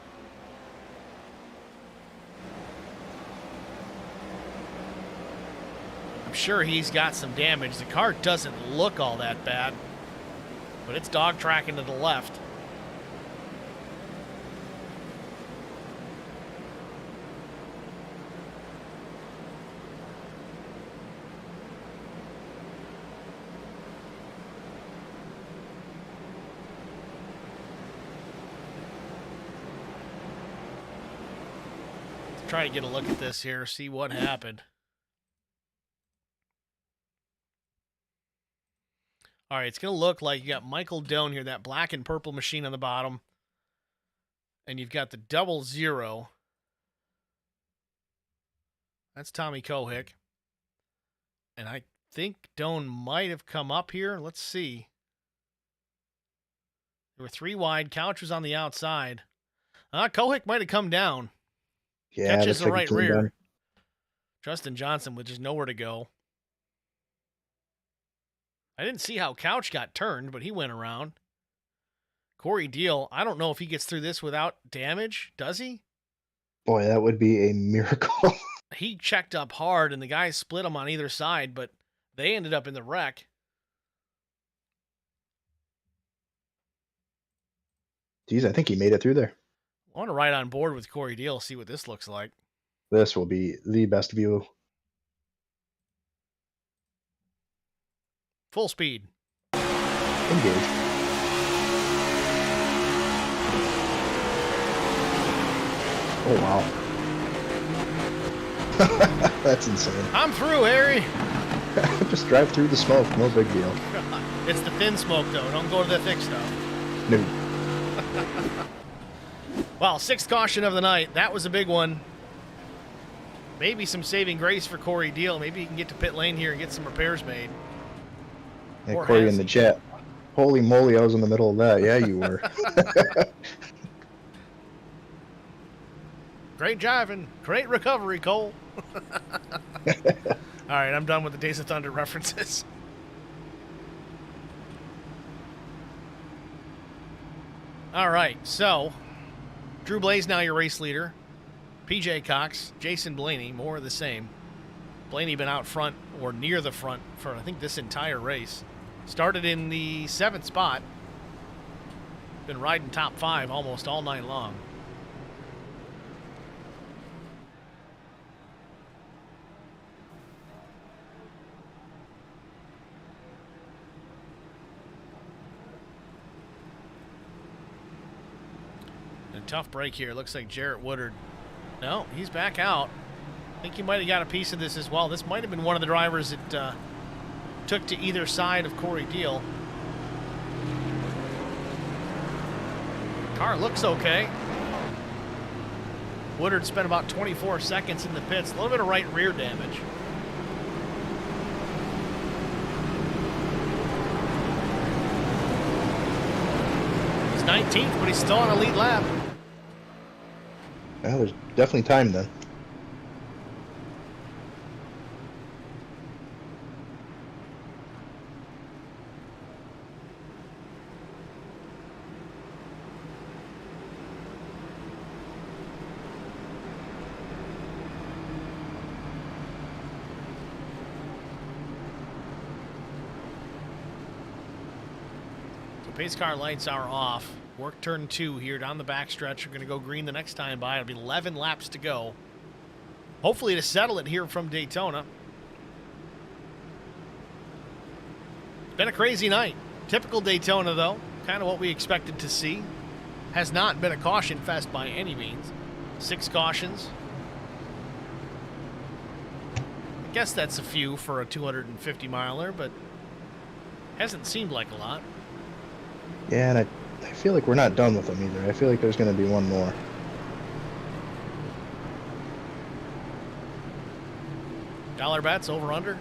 I'm sure he's got some damage. The car doesn't look all that bad, but it's dog tracking to the left. Let's try to get a look at this here, see what happened. All right, it's going to look like you got Michael Doan here, that black and purple machine on the bottom. And you've got the 00. That's Tommy Kohik. And I think Doan might have come up here. Let's see. There were 3 wide. Couch was on the outside. Kohik might have come down. Yeah, Catches the right rear. Down. Justin Johnson with just nowhere to go. I didn't see how Couch got turned, but he went around. Corey Deal, I don't know if he gets through this without damage. Does he? Boy, that would be a miracle. He checked up hard, and the guys split him on either side, but they ended up in the wreck. Geez, I think he made it through there. I want to ride on board with Corey Deal, see what this looks like. This will be the best view. Full speed. Engage. Oh, wow. That's insane. I'm through, Harry. Just drive through the smoke. No big deal. It's the thin smoke, though. Don't go to the thick stuff. No. Well, 6th caution of the night. That was a big one. Maybe some saving grace for Corey Deal. Maybe he can get to pit lane here and get some repairs made. Yeah, Or Corey has in the he? jet. Holy moly, I was in the middle of that. Yeah, you were. Great driving. Great recovery, Cole. All right, I'm done with the Days of Thunder references. All right, so Drew Blaze now your race leader. PJ Cox, Jason Blaney, more of the same. Blaney been out front or near the front for, I think, this entire race. Started in the 7th spot. Been riding top 5 almost all night long. A tough break here. Looks like Jarrett Woodard. No, he's back out. I think he might have got a piece of this as well. This might have been one of the drivers that took to either side of Corey Deal. Car looks okay. Woodard spent about 24 seconds in the pits. A little bit of right rear damage. He's 19th, but he's still on a lead lap. Well, there's definitely time then. So pace car lights are off. Work turn 2 here down the backstretch. We're going to go green the next time by. It'll be 11 laps to go. Hopefully to settle it here from Daytona. It's been a crazy night. Typical Daytona, though. Kind of what we expected to see. Has not been a caution fest by any means. 6 cautions. I guess that's a few for a 250 miler, but hasn't seemed like a lot. Yeah, and I feel like we're not done with them either. I feel like there's going to be one more. Dollar bets over under.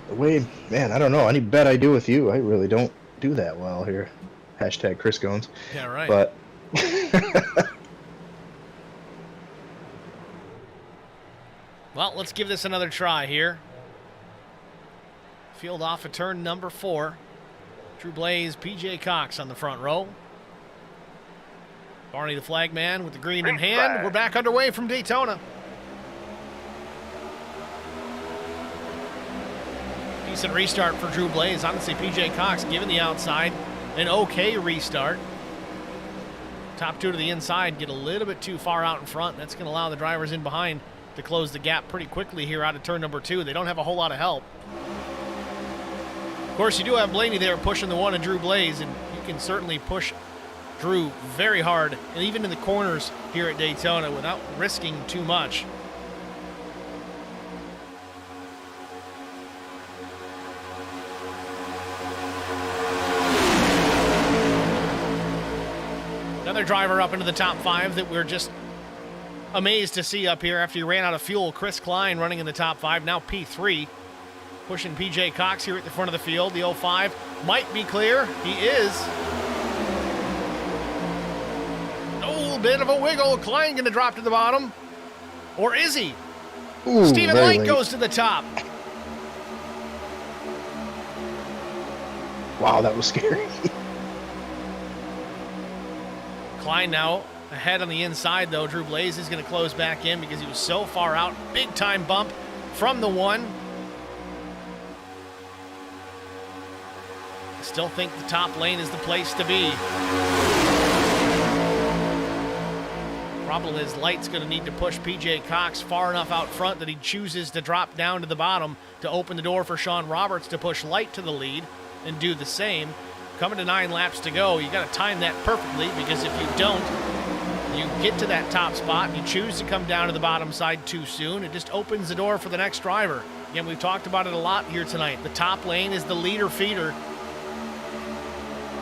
The way, man, I don't know. Any bet I do with you, I really don't do that well here. Hashtag Chris Gones. Yeah, right. But well, let's give this another try here. Field off of turn number 4. Drew Blaze, PJ Cox on the front row. Barney the flagman with the green in hand. We're back underway from Daytona. Decent restart for Drew Blaze. Honestly, PJ Cox given the outside. An okay restart. Top 2 to the inside get a little bit too far out in front. That's going to allow the drivers in behind to close the gap pretty quickly here out of turn number 2. They don't have a whole lot of help. Of course, you do have Blaney there pushing the one and Drew Blaze, and you can certainly push Drew very hard, and even in the corners here at Daytona without risking too much. Another driver up into the top 5 that we're just amazed to see up here after he ran out of fuel. Chris Klein running in the top 5, now P3. Pushing PJ Cox here at the front of the field. The 05 might be clear. He is. Oh, bit of a wiggle. Klein going to drop to the bottom. Or is he? ooh, Stephen very Light late. goes to the top. Wow, that was scary. Klein now ahead on the inside, though. Drew Blaze is going to close back in because he was so far out. Big time bump from the 1. Still think the top lane is the place to be. Problem is, Light's going to need to push PJ Cox far enough out front that he chooses to drop down to the bottom to open the door for Sean Roberts to push Light to the lead and do the same. Coming to 9 laps to go, you got to time that perfectly, because if you don't, you get to that top spot and you choose to come down to the bottom side too soon. It just opens the door for the next driver. Again, we've talked about it a lot here tonight. The top lane is the leader feeder.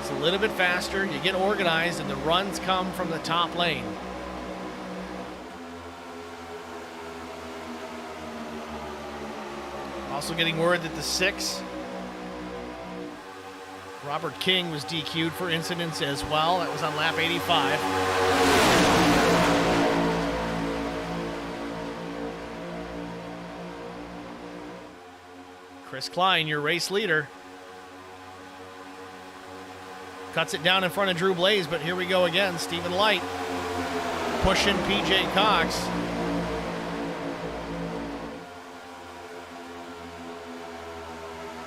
It's a little bit faster, you get organized, and the runs come from the top lane. Also getting word that the 6, Robert King, was DQ'd for incidents as well. That was on lap 85. Chris Klein, your race leader, cuts it down in front of Drew Blaze, but here we go again. Stephen Light pushing PJ Cox.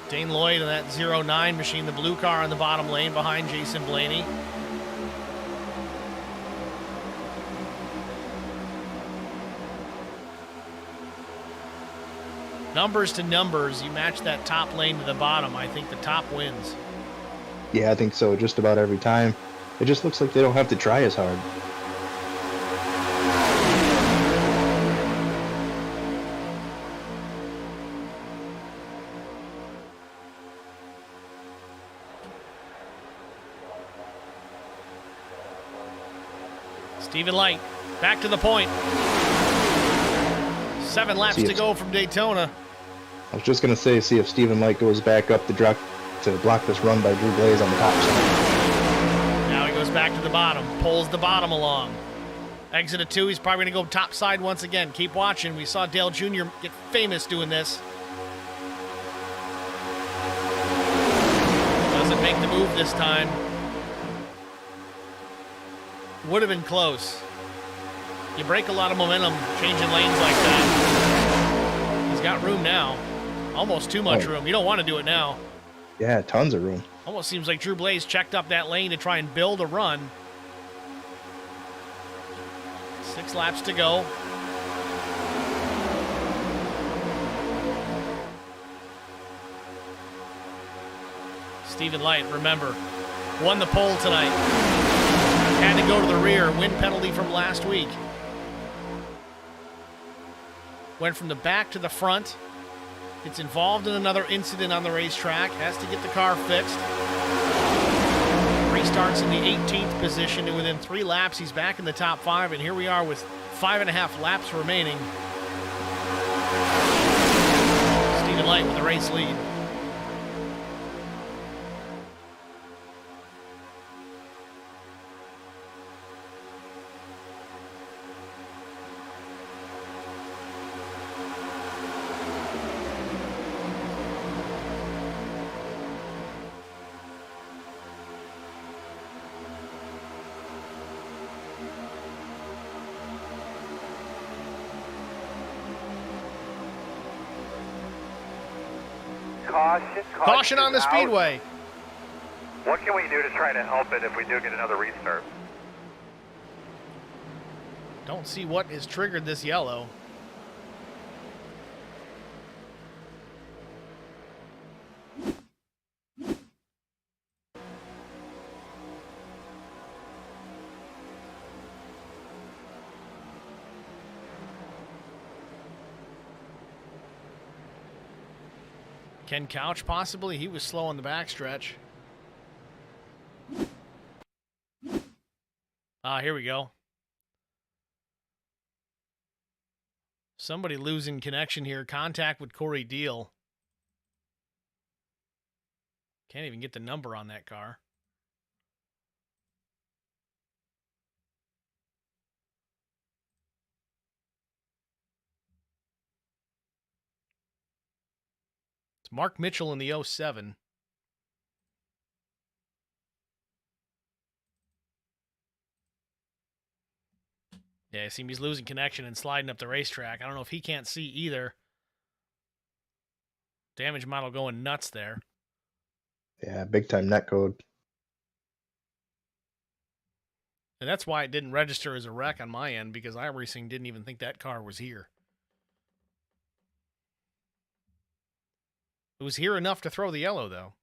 Dane Lloyd in that 09 machine, the blue car on the bottom lane behind Jason Blaney. Numbers to numbers, you match that top lane to the bottom. I think the top wins. Yeah, I think so, just about every time. It just looks like they don't have to try as hard. Stephen Light, back to the point. 7 laps to go from Daytona. I was just going to say, see if Stephen Light goes back up the truck to block this run by Drew Blaze on the top side. Now he goes back to the bottom, pulls the bottom along. Exit of 2, he's probably going to go top side once again. Keep watching. We saw Dale Jr. get famous doing this. Doesn't make the move this time. Would have been close. You break a lot of momentum changing lanes like that. He's got room now. Almost too much room. You don't want to do it now. Yeah, tons of room. Almost seems like Drew Blaze checked up that lane to try and build a run. 6 laps to go. Stephen Light, remember, won the pole tonight. Had to go to the rear, win penalty from last week. Went from the back to the front. Gets involved in another incident on the racetrack. Has to get the car fixed. Restarts in the 18th position, and within 3 laps, he's back in the top 5. And here we are with 5.5 laps remaining. Stephen Light with the race lead. Caution on the Speedway. What can we do to try to help it if we do get another restart? Don't see what has triggered this yellow. Ken Couch, possibly. He was slow on the backstretch. Here we go. Somebody losing connection here. Contact with Corey Deal. Can't even get the number on that car. It's Mark Mitchell in the 07. Yeah, I see him. He's losing connection and sliding up the racetrack. I don't know if he can't see either. Damage model going nuts there. Yeah, big time net code. And that's why it didn't register as a wreck on my end, because iRacing didn't even think that car was here. It was here enough to throw the yellow, though.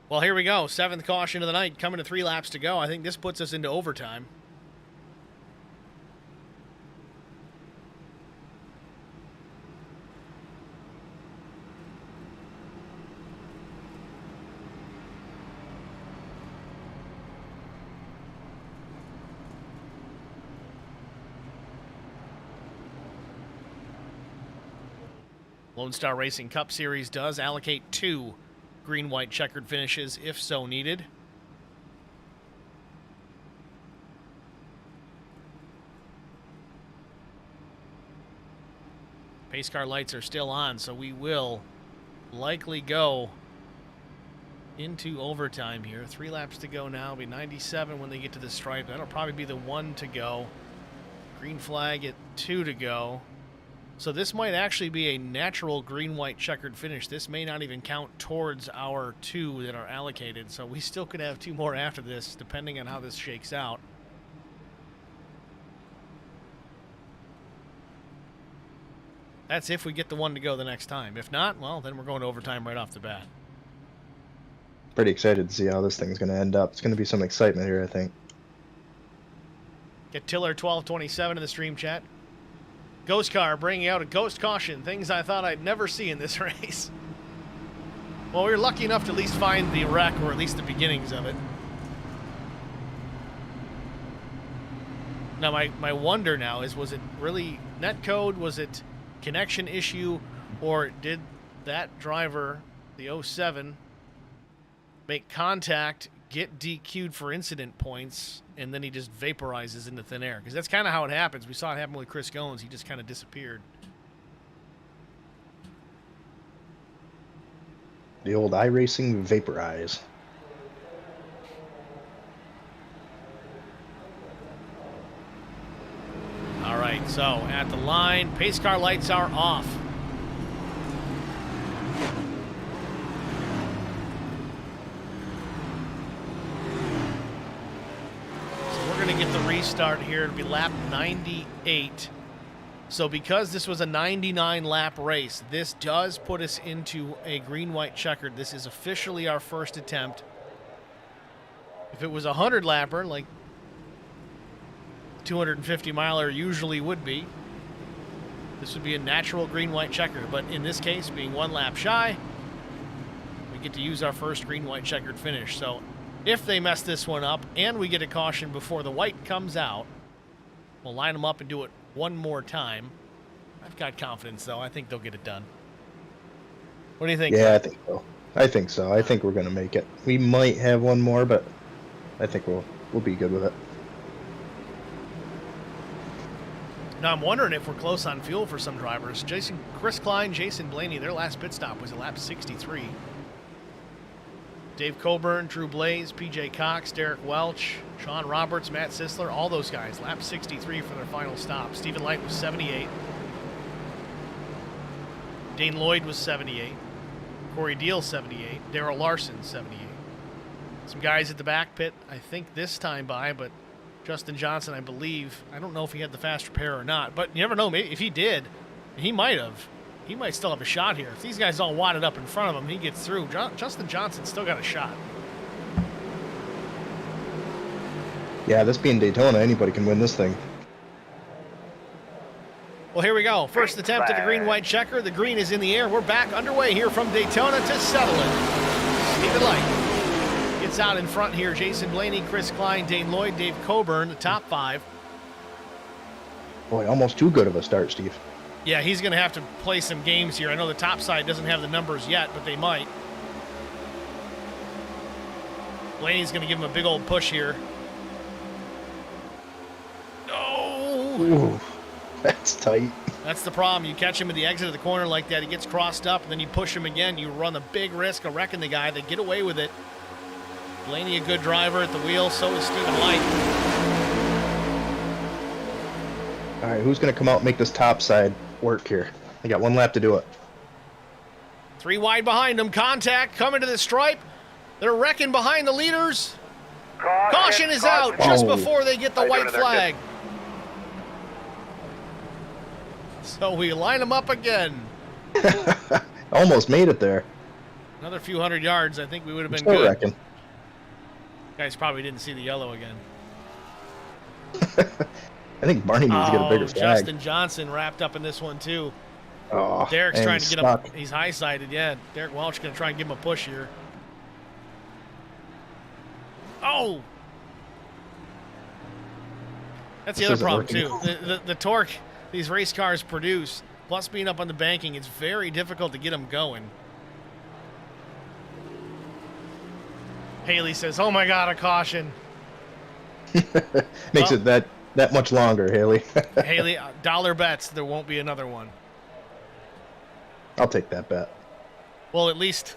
Well, here we go. 7th caution of the night, coming to 3 laps to go. I think this puts us into overtime. Lonestar Racing Cup Series does allocate 2 green-white checkered finishes if so needed. Pace car lights are still on, so we will likely go into overtime here. 3 laps to go now. It'll be 97 when they get to the stripe. That'll probably be the 1 to go. Green flag at 2 to go. So this might actually be a natural green-white checkered finish. This may not even count towards our 2 that are allocated. So we still could have 2 more after this, depending on how this shakes out. That's if we get the 1 to go the next time. If not, well, then we're going to overtime right off the bat. Pretty excited to see how this thing's going to end up. It's going to be some excitement here, I think. Get Tiller 1227 in the stream chat. Ghost car bringing out a ghost caution. Things I thought I'd never see in this race. Well, we were lucky enough to at least find the wreck, or at least the beginnings of it. Now, my wonder now is, was it really netcode? Was it connection issue? Or did that driver, the 07, make contact, get DQ'd for incident points, and then he just vaporizes into thin air? Because that's kind of how it happens. We saw it happen with Chris Goins. He just kind of disappeared. The old iRacing vaporize. All right, so at the line, pace car lights are off. Going to get the restart here. It'll be lap 98. So because this was a 99 lap race, this does put us into a green-white checkered. This is officially our first attempt. If it was a 100 lapper, like 250 miler usually would be, this would be a natural green-white checker. But in this case, being 1 lap shy, we get to use our first green-white checkered finish. So if they mess this one up and we get a caution before the white comes out, we'll line them up and do it one more time. I've got confidence, though. I think they'll get it done. What do you think? Yeah, I think so. I think so. I think we're going to make it. We might have one more, but I think we'll be good with it. Now, I'm wondering if we're close on fuel for some drivers. Chris Klein, Jason Blaney, their last pit stop was at lap 63. Dave Coburn, Drew Blaze, PJ Cox, Derek Welch, Sean Roberts, Matt Sisler, all those guys, lap 63 for their final stop. Stephen Light was 78. Dane Lloyd was 78. Corey Deal, 78. Darrell Larson, 78. Some guys at the back pit, I think this time by, but Justin Johnson, I believe, I don't know if he had the fast repair or not, but you never know. Maybe if he did, he might have. He might still have a shot here. If these guys all wadded up in front of him, he gets through. Justin Johnson's still got a shot. Yeah, this being Daytona, anybody can win this thing. Well, here we go. First attempt at the green-white checker. The green is in the air. We're back underway here from Daytona to settle it. Stephen Light gets out in front here. Jason Blaney, Chris Klein, Dane Lloyd, Dave Coburn, the top 5. Boy, almost too good of a start, Steve. Yeah, he's going to have to play some games here. I know the top side doesn't have the numbers yet, but they might. Blaney's going to give him a big old push here. No! Ooh, that's tight. That's the problem. You catch him at the exit of the corner like that, he gets crossed up, and then you push him again. You run the big risk of wrecking the guy. They get away with it. Blaney a good driver at the wheel, so is Stephen Light. All right, who's going to come out and make this top side work here? They got 1 lap to do it. 3 wide behind him. Contact coming to the stripe. They're wrecking behind the leaders. Caution is out just before they get the white flag. So we line them up again. Almost made it there. Another few hundred yards, I think we would have been Still good. wrecking. Guys probably didn't see the yellow again. I think Barney needs to get a bigger flag. Justin Johnson wrapped up in this one too. Oh, Derek's trying to get stuck. him. He's high-sided, yeah. Derek Welch going to try and give him a push here. Oh! That's the other problem, too. The torque these race cars produce, plus being up on the banking, it's very difficult to get them going. Haley says, oh my God, a caution. Makes it that much longer, Haley. Haley, dollar bets there won't be another one. I'll take that bet. Well, at least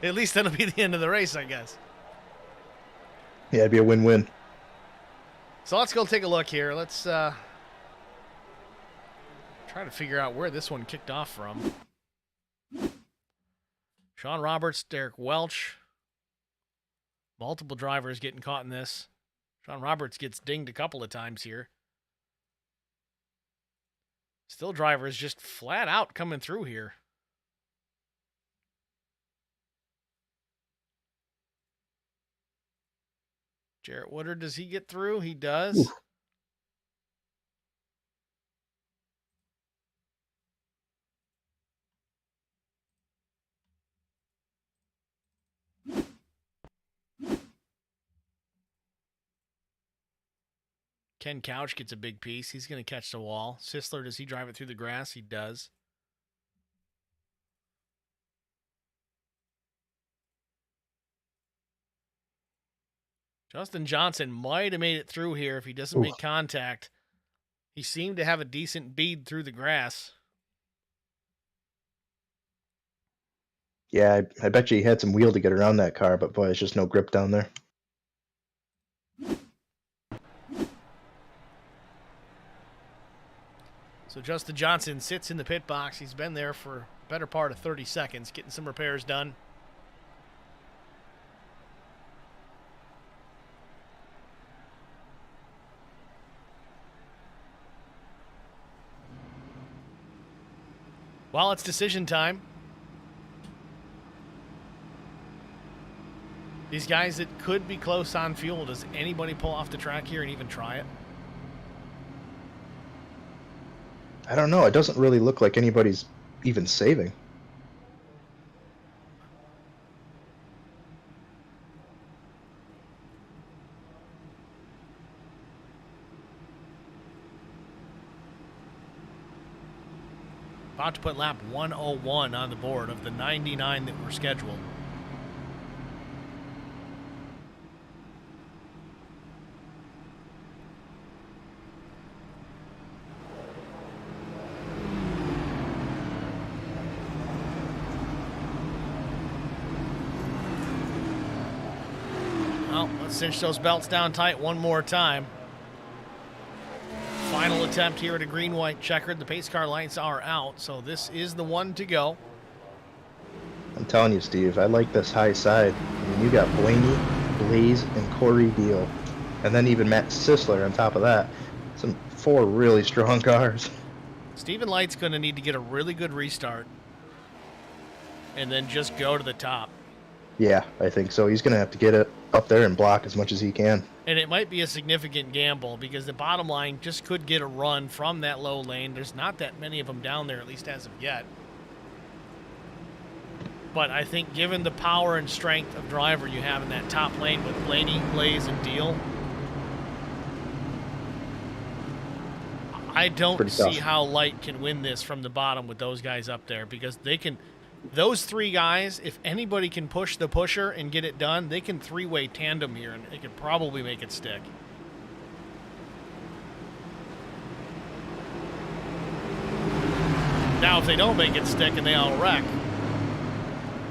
that'll be the end of the race, I guess. Yeah, it'd be a win-win. So let's go take a look here. Let's try to figure out where this one kicked off from. Sean Roberts, Derek Welch. Multiple drivers getting caught in this. Sean Roberts gets dinged a couple of times here. Still drivers just flat out coming through here. Jarrett Woodard, does he get through? He does. Ooh. Ken Couch gets a big piece. He's going to catch the wall. Sisler, does he drive it through the grass? He does. Justin Johnson might have made it through here if he doesn't make contact. He seemed to have a decent bead through the grass. Yeah, I bet you he had some wheel to get around that car, but boy, there's just no grip down there. So Justin Johnson sits in the pit box. He's been there for a better part of 30 seconds, getting some repairs done. Well, it's decision time. These guys that could be close on fuel, does anybody pull off the track here and even try it? I don't know. It doesn't really look like anybody's even saving. About to put lap 101 on the board of the 99 that were scheduled. Well, let's cinch those belts down tight one more time. Final attempt here at a green-white checkered. The pace car lights are out, so this is the one to go. I'm telling you, Steve, I like this high side. I mean, you got Blaney, Blaze, and Corey Deal. And then even Matt Sisler on top of that. Some 4 really strong cars. Stephen Light's going to need to get a really good restart and then just go to the top. Yeah, I think so. He's going to have to get it up there and block as much as he can. And it might be a significant gamble because the bottom line just could get a run from that low lane. There's not that many of them down there, at least as of yet. But I think given the power and strength of driver you have in that top lane with Blaney, Blaze, and Deal, I don't see how Light can win this from the bottom with those guys up there because they can... Those 3 guys, if anybody can push the pusher and get it done, they can 3-way tandem here, and they could probably make it stick. Now, if they don't make it stick and they all wreck...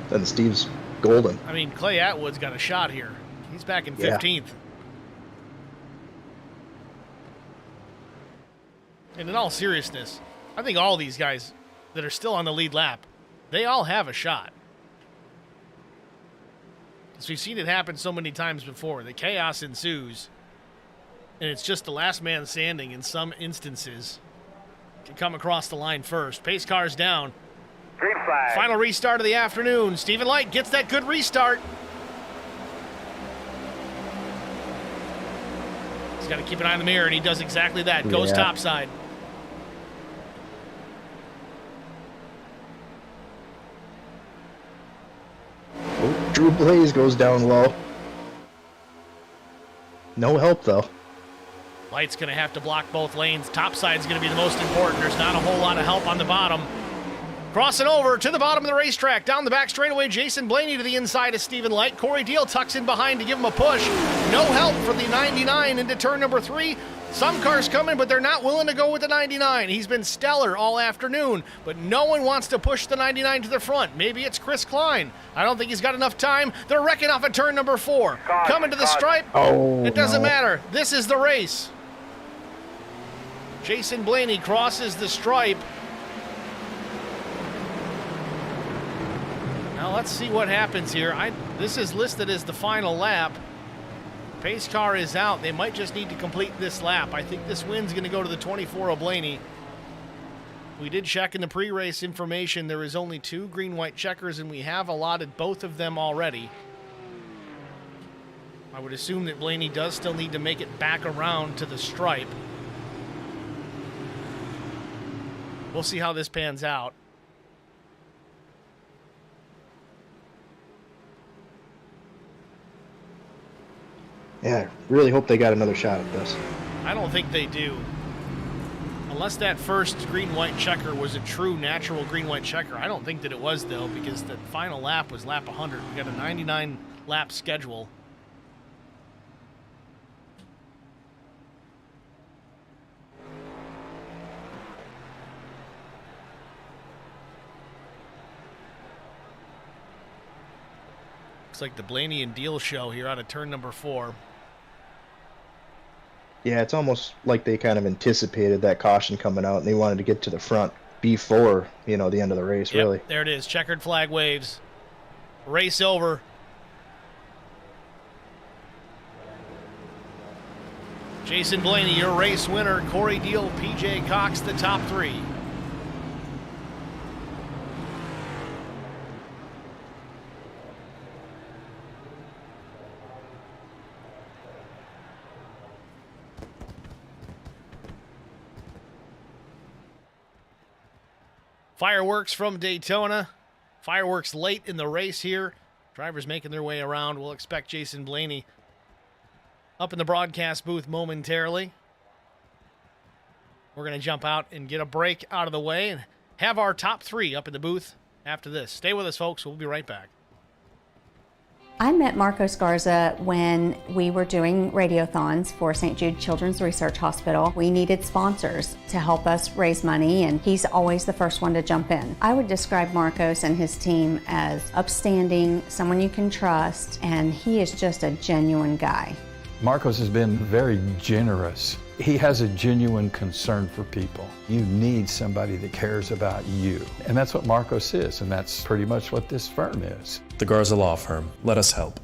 Then Steve's golden. I mean, Clay Atwood's got a shot here. He's back in 15th. And in all seriousness, I think all these guys that are still on the lead lap, they all have a shot. So we've seen it happen so many times before. The chaos ensues, and it's just the last man standing in some instances to come across the line first. Pace car's down. Green flag. Final restart of the afternoon. Stephen Light gets that good restart. He's got to keep an eye on the mirror, and he does exactly that. Goes topside. Oh, Drew Blaze goes down low. No help, though. Light's going to have to block both lanes. Topside's going to be the most important. There's not a whole lot of help on the bottom. Crossing over to the bottom of the racetrack. Down the back straightaway, Jason Blaney to the inside of Stephen Light. Corey Deal tucks in behind to give him a push. No help for the 99 into turn number 3. Some cars coming, but they're not willing to go with the 99. He's been stellar all afternoon, but no one wants to push the 99 to the front. Maybe it's Chris Klein. I don't think he's got enough time. They're wrecking off at turn number 4. Coming to the stripe. Oh, it doesn't matter. This is the race. Jason Blaney crosses the stripe. Now let's see what happens here. This is listed as the final lap. Pace car is out. They might just need to complete this lap. I think this win's going to go to the 24 of Blaney. We did check in the pre-race information. There is only 2 green-white checkers, and we have allotted both of them already. I would assume that Blaney does still need to make it back around to the stripe. We'll see how this pans out. Yeah, really hope they got another shot at this. I don't think they do. Unless that first green-white checker was a true natural green-white checker. I don't think that it was, though, because the final lap was lap 100. We got a 99-lap schedule. Looks like the Blaney and Deal show here out of turn number 4. Yeah, it's almost like they kind of anticipated that caution coming out, and they wanted to get to the front before, the end of the race, Yep, really. there it is. Checkered flag waves. Race over. Jason Blaney, your race winner. Corey Deal, PJ Cox, the top 3. Fireworks from Daytona. Fireworks late in the race here. Drivers making their way around. We'll expect Jason Blaney up in the broadcast booth momentarily. We're going to jump out and get a break out of the way and have our top 3 up in the booth after this. Stay with us, folks. We'll be right back. I met Marco Scarza when we were doing radiothons for St. Jude Children's Research Hospital. We needed sponsors to help us raise money, and he's always the first one to jump in. I would describe Marcos and his team as upstanding, someone you can trust, and he is just a genuine guy. Marcos has been very generous. He has a genuine concern for people. You need somebody that cares about you. And that's what Marcos is, and that's pretty much what this firm is. The Garza Law Firm. Let us help.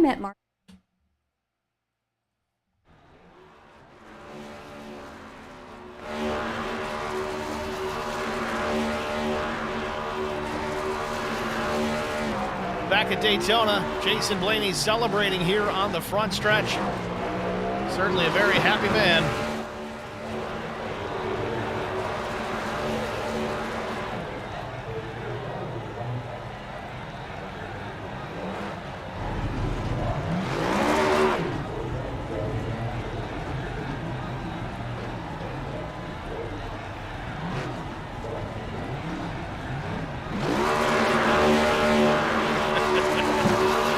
met Mark. Back at Daytona, Jason Blaney celebrating here on the front stretch. Certainly a very happy man.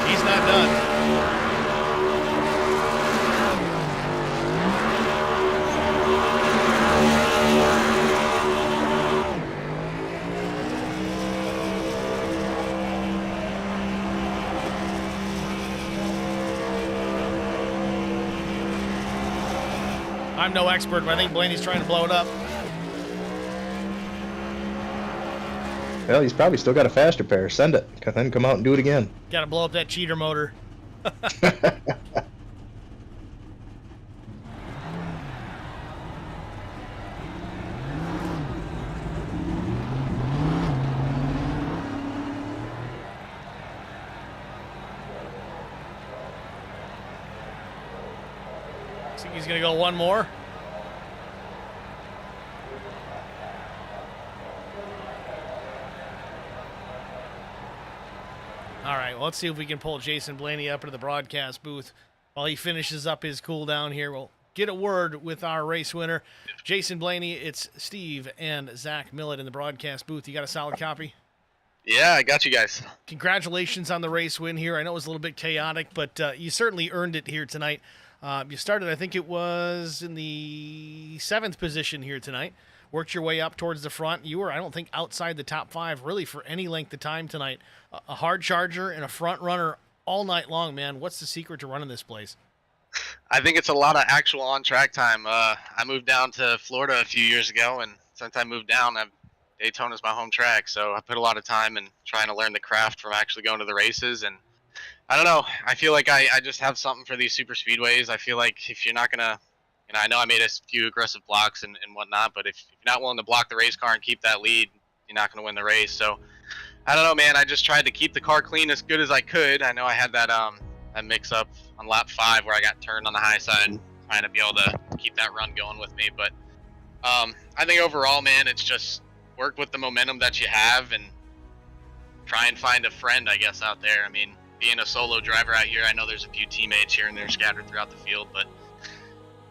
He's not done. I'm no expert, but I think Blaney's trying to blow it up. Well, he's probably still got a faster pair. Send it. Then come out and do it again. Got to blow up that cheater motor. I think he's going to go one more. All right, well, let's see if we can pull Jason Blaney up into the broadcast booth while he finishes up his cool down here. We'll get a word with our race winner. Jason Blaney, it's Steve and Zach Millett in the broadcast booth. You got a solid copy? Yeah, I got you guys. Congratulations on the race win here. I know it was a little bit chaotic, but you certainly earned it here tonight. You started, I think it was in the 7th position here tonight. Worked your way up towards the front. You were, I don't think, outside the top 5 really for any length of time tonight. A hard charger and a front runner all night long, man. What's the secret to running this place? I think it's a lot of actual on-track time. I moved down to Florida a few years ago, and since I moved down, Daytona's my home track, so I put a lot of time in trying to learn the craft from actually going to the races. And I don't know, I feel like I just have something for these super speedways. I feel like if you're not going to, I know I made a few aggressive blocks and whatnot, but if you're not willing to block the race car and keep that lead, you're not going to win the race. So I don't know, man. I just tried to keep the car clean as good as I could. I know I had that mix up on lap 5 where I got turned on the high side, trying to be able to keep that run going with me. But I think overall, man, it's just work with the momentum that you have and try and find a friend, I guess, out there. I mean, being a solo driver out here, I know there's a few teammates here and there scattered throughout the field, but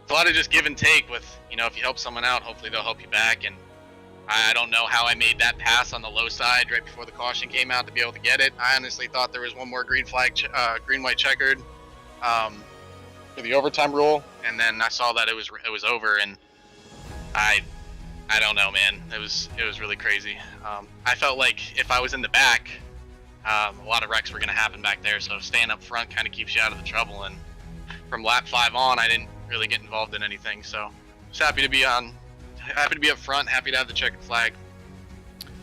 it's a lot of just give and take with, if you help someone out, hopefully they'll help you back. And I don't know how I made that pass on the low side right before the caution came out to be able to get it. I honestly thought there was one more green white checkered for the overtime rule, and then I saw that it was over, and I don't know, man. It was really crazy. I felt like if I was in the back, a lot of wrecks were going to happen back there. So staying up front kind of keeps you out of the trouble. And from lap 5 on, I didn't really get involved in anything. So just happy to be up front, happy to have the checkered flag.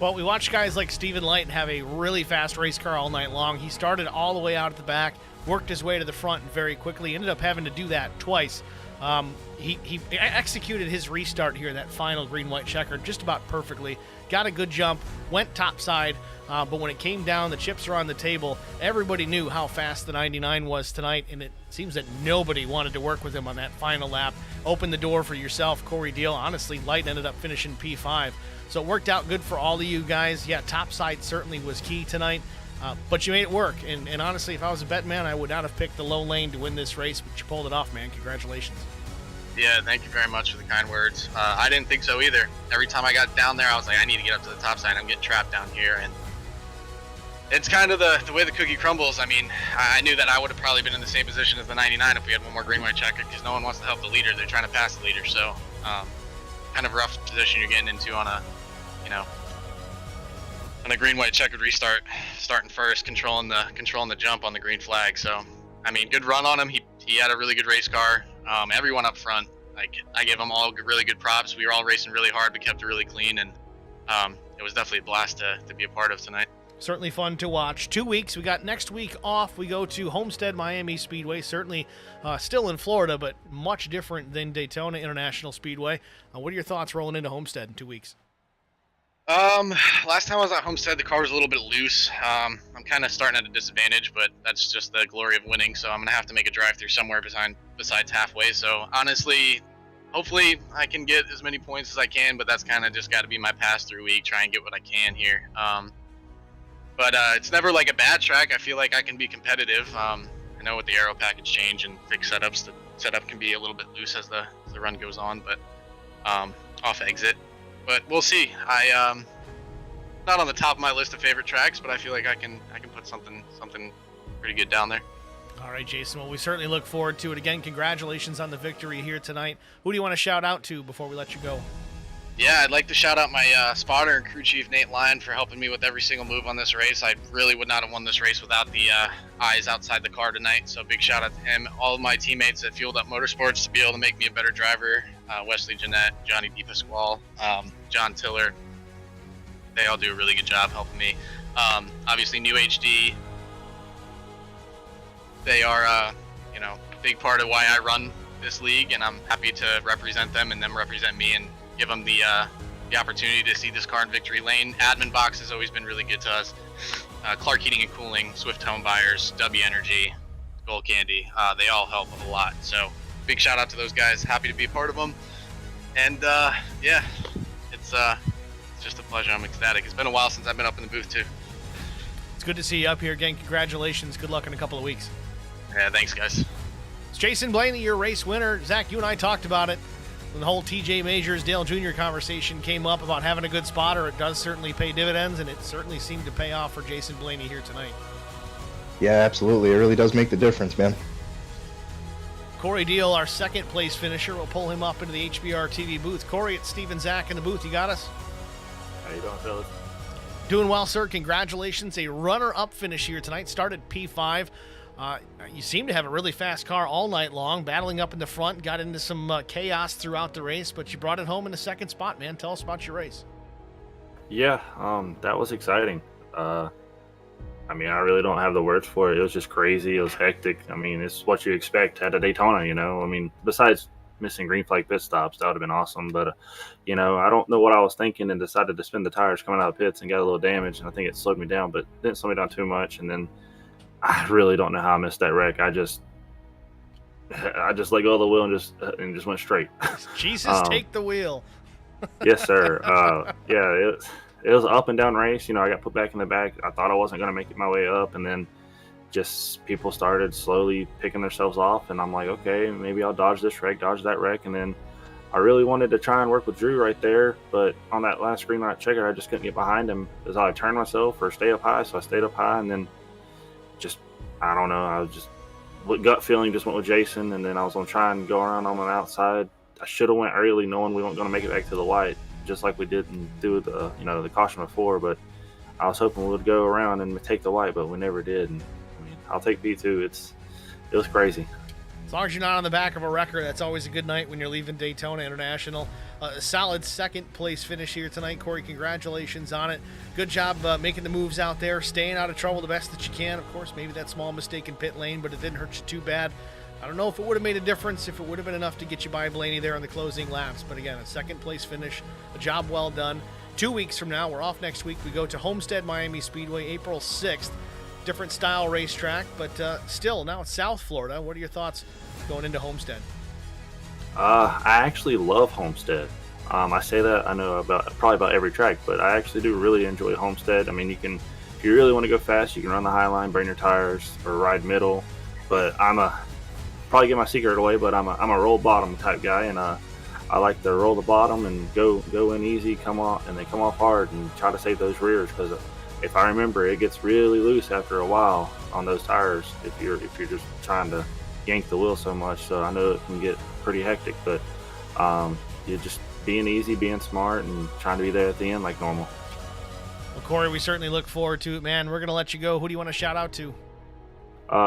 Well, we watched guys like Steven Light have a really fast race car all night long. He started all the way out at the back, worked his way to the front very quickly, ended up having to do that twice. He executed his restart here, that final green-white checker, just about perfectly. Got a good jump, went topside, but when it came down, the chips were on the table. Everybody knew how fast the 99 was tonight, and it seems that nobody wanted to work with him on that final lap. Opened the door for yourself, Corey Deal. Honestly, Light ended up finishing P5. So it worked out good for all of you guys. Yeah, topside certainly was key tonight. But you made it work, and honestly, if I was a bet man, I would not have picked the low lane to win this race, but you pulled it off, man. Congratulations. Yeah, thank you very much for the kind words. I didn't think so either. Every time I got down there, I was like, I need to get up to the top side. I'm getting trapped down here, and it's kind of the way the cookie crumbles. I mean, I knew that I would have probably been in the same position as the 99 if we had one more green-white checker, because no one wants to help the leader. They're trying to pass the leader, so kind of a rough position you're getting into on a green-white checkered restart, starting first, controlling the jump on the green flag. So, I mean, good run on him. He had a really good race car. Everyone up front, I give them all really good props. We were all racing really hard. We kept it really clean, and it was definitely a blast to be a part of tonight. Certainly fun to watch. 2 weeks. We got next week off. We go to Homestead Miami Speedway. Certainly still in Florida, but much different than Daytona International Speedway. What are your thoughts rolling into Homestead in 2 weeks? Last time I was at Homestead, the car was a little bit loose. I'm kind of starting at a disadvantage, but that's just the glory of winning. So I'm gonna have to make a drive-through somewhere besides halfway. So honestly, hopefully I can get as many points as I can, but that's kind of just got to be my pass-through week. Try and get what I can here. But it's never like a bad track. I feel like I can be competitive. I know with the aero package change and fixed setups, the setup can be a little bit loose as the run goes on, but off exit. But we'll see. Not on the top of my list of favorite tracks, but I feel like I can put something pretty good down there. All right, Jason. Well, we certainly look forward to it. Again, congratulations on the victory here tonight. Who do you want to shout out to before we let you go? Yeah, I'd like to shout out my spotter and crew chief, Nate Lyon, for helping me with every single move on this race. I really would not have won this race without the eyes outside the car tonight, so big shout out to him. All of my teammates at Fueled Up Motorsports to be able to make me a better driver, Wesley Jeanette, Johnny DePasquale, John Tiller. They all do a really good job helping me. Obviously, New HD, they are a big part of why I run this league, and I'm happy to represent them and them represent me and give them the opportunity to see this car in victory lane. Admin Box has always been really good to us. Clark Heating and Cooling, Swift Home Buyers, W Energy, Gold Candy, they all help a lot. So big shout out to those guys. Happy to be a part of them. And yeah, it's just a pleasure. I'm ecstatic. It's been a while since I've been up in the booth too. It's good to see you up here again. Congratulations. Good luck in a couple of weeks. Yeah, thanks guys. It's Jason Blaney, your race winner. Zach, you and I talked about it. When the whole TJ Majors, Dale Jr. conversation came up about having a good spotter, it does certainly pay dividends, and it certainly seemed to pay off for Jason Blaney here tonight. Yeah, absolutely. It really does make the difference, man. Corey Deal, our second place finisher, will pull him up into the HBR TV booth. Corey, it's Steve and Zach in the booth. You got us? How you doing, fellas? Doing well, sir. Congratulations. A runner-up finish here tonight. Started P5. You seem to have a really fast car all night long, battling up in the front, got into some chaos throughout the race, but you brought it home in the second spot, man. Tell us about your race. Yeah, that was exciting. I really don't have the words for it. It was just crazy. It was hectic. I mean, it's what you expect at a Daytona, I mean, besides missing green flag pit stops, that would have been awesome. But, I don't know what I was thinking and decided to spin the tires coming out of the pits and got a little damage, and I think it slowed me down, but didn't slow me down too much. And then I really don't know how I missed that wreck. I just let go of the wheel and just went straight. Jesus, take the wheel. Yes, sir. Yeah, it was an up and down race. I got put back in the back. I thought I wasn't going to make it my way up, and then just people started slowly picking themselves off, and I'm like, okay, maybe I'll dodge this wreck, dodge that wreck, and then I really wanted to try and work with Drew right there, but on that last green light checker, I just couldn't get behind him as I turned myself or stay up high, so I stayed up high, and then I don't know, I was just gut feeling just went with Jason, and then I was going to try and go around on the outside. I should have went early knowing we weren't going to make it back to the light, just like we did and do the the caution before, but I was hoping we would go around and take the light, but we never did. And I'll take P2. It was crazy. As long as you're not on the back of a wrecker, that's always a good night when you're leaving Daytona International. A solid second place finish here tonight. Corey, congratulations on it. Good job making the moves out there, staying out of trouble the best that you can. Of course, maybe that small mistake in pit lane, but it didn't hurt you too bad. I don't know if it would have made a difference, if it would have been enough to get you by Blaney there on the closing laps. But again, a second place finish, a job well done. 2 weeks from now, we're off next week. We go to Homestead Miami Speedway, April 6th. Different style racetrack, but still, now it's South Florida. What are your thoughts going into Homestead? I actually love Homestead. I say that I know probably about every track, but I actually do really enjoy Homestead. I mean, if you really want to go fast, you can run the high line, burn your tires, or ride middle. But probably get my secret away, but I'm a roll bottom type guy, and I like to roll the bottom and go in easy, come off, and then come off hard and try to save those rears, because if I remember, it gets really loose after a while on those tires if you're just trying to yank the wheel so much. So I know it can get pretty hectic, but you're just being easy, being smart, and trying to be there at the end like normal. Well, Corey, we certainly look forward to it, man. We're going to let you go. Who do you want to shout out to?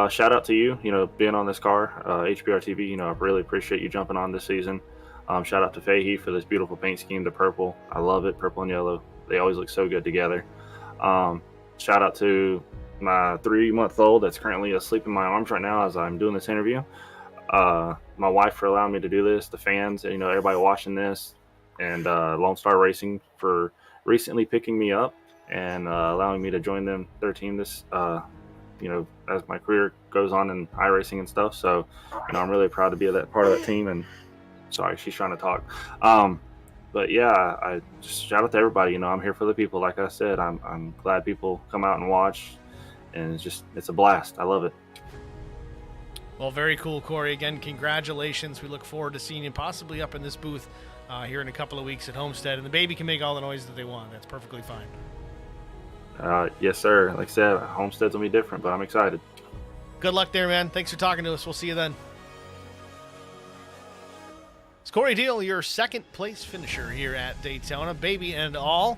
Shout out to you, being on this car, HBR TV, I really appreciate you jumping on this season. Shout out to Fahey for this beautiful paint scheme, the purple. I love it, purple and yellow. They always look so good together. shout out to my 3-month-old that's currently asleep in my arms right now as I'm doing this interview. My wife for allowing me to do this, the fans, and everybody watching this, and Lonestar Racing for recently picking me up and allowing me to join their team this as my career goes on in iRacing and stuff. So I'm really proud to be that part of that team. And sorry, she's trying to talk. But yeah, I just shout out to everybody. I'm here for the people. Like I said, I'm glad people come out and watch, and it's a blast. I love it. Well, very cool, Corey. Again, congratulations. We look forward to seeing you possibly up in this booth here in a couple of weeks at Homestead. And the baby can make all the noise that they want. That's perfectly fine. Yes, sir. Like I said, Homestead's will be different, but I'm excited. Good luck there, man. Thanks for talking to us. We'll see you then. It's Corey Deal, your second place finisher here at Daytona, baby and all.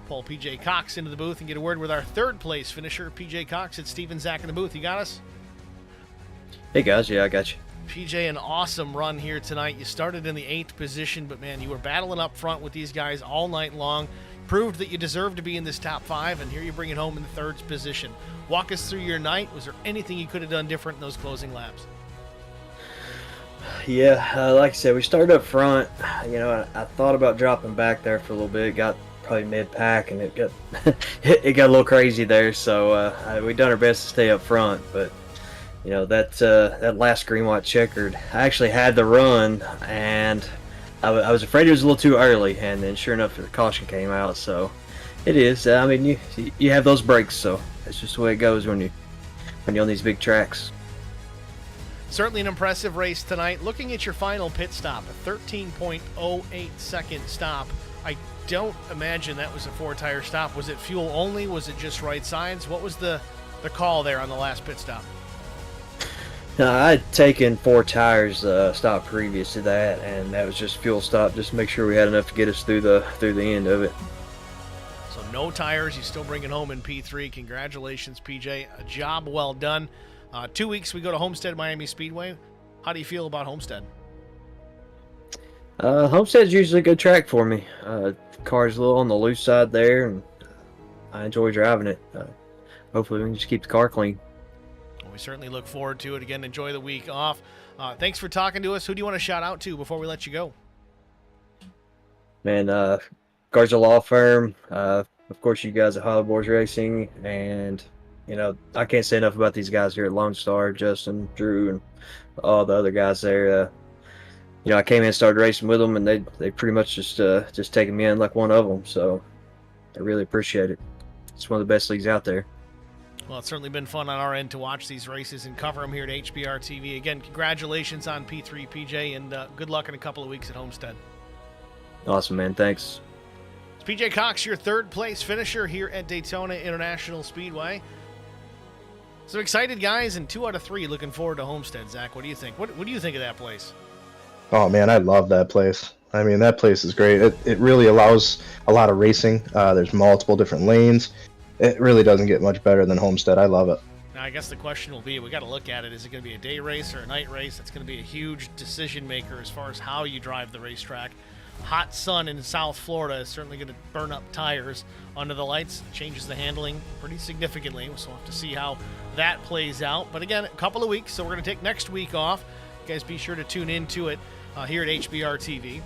Pull PJ Cox into the booth and get a word with our third place finisher, PJ Cox. It's Steven Zach in the booth. You got us? Hey guys, yeah, I got you. PJ, an awesome run here tonight. You started in the 8th position, but man, you were battling up front with these guys all night long. Proved that you deserved to be in this top 5, and here you bring it home in the 3rd position. Walk us through your night. Was there anything you could have done different in those closing laps? Yeah, like I said, we started up front. I thought about dropping back there for a little bit. Got probably mid-pack, and it got it got a little crazy there. So we done our best to stay up front, but that last green white checkered, I actually had the run, and I was afraid it was a little too early, and then sure enough, the caution came out. So it is. I mean, you have those breaks, so that's just the way it goes when you're on these big tracks. Certainly an impressive race tonight. Looking at your final pit stop, a 13.08 second stop. I don't imagine that was a 4-tire stop. Was it fuel only? Was it just right sides? What was the call there on the last pit stop? No, I'd taken 4 tires stop previous to that, and that was just fuel stop, just to make sure we had enough to get us through the end of it. So no tires, you still bring it home in P3. Congratulations, PJ. A job well done. 2 weeks we go to Homestead Miami Speedway. How do you feel about Homestead? Homestead's usually a good track for me. Car's a little on the loose side there, and I enjoy driving it. Hopefully we can just keep the car clean. Well, we certainly look forward to it. Again, enjoy the week off. Thanks for talking to us. Who do you want to shout out to before we let you go? Man, Garza Law Firm, of course you guys at Hollyboards Racing, and I can't say enough about these guys here at Lonestar, Justin, Drew, and all the other guys there. I came in and started racing with them, and they pretty much just taken me in like one of them. So I really appreciate it. It's one of the best leagues out there. Well, it's certainly been fun on our end to watch these races and cover them here at HBR TV. Again, congratulations on P3, PJ, and good luck in a couple of weeks at Homestead. Awesome, man. Thanks. It's PJ Cox, your 3rd place finisher here at Daytona International Speedway. So excited guys, and 2 out of 3 looking forward to Homestead. Zach, what do you think? What do you think of that place? Oh man, I love that place. I mean, that place is great. It really allows a lot of racing. There's multiple different lanes. It really doesn't get much better than Homestead. I love it. Now, I guess the question will be, we got to look at it. Is it going to be a day race or a night race? That's going to be a huge decision maker as far as how you drive the racetrack. Hot sun in South Florida is certainly going to burn up tires under the lights. Changes the handling pretty significantly. So we'll have to see how that plays out. But again, a couple of weeks, so we're going to take next week off. You guys be sure to tune into it here at HBR TV.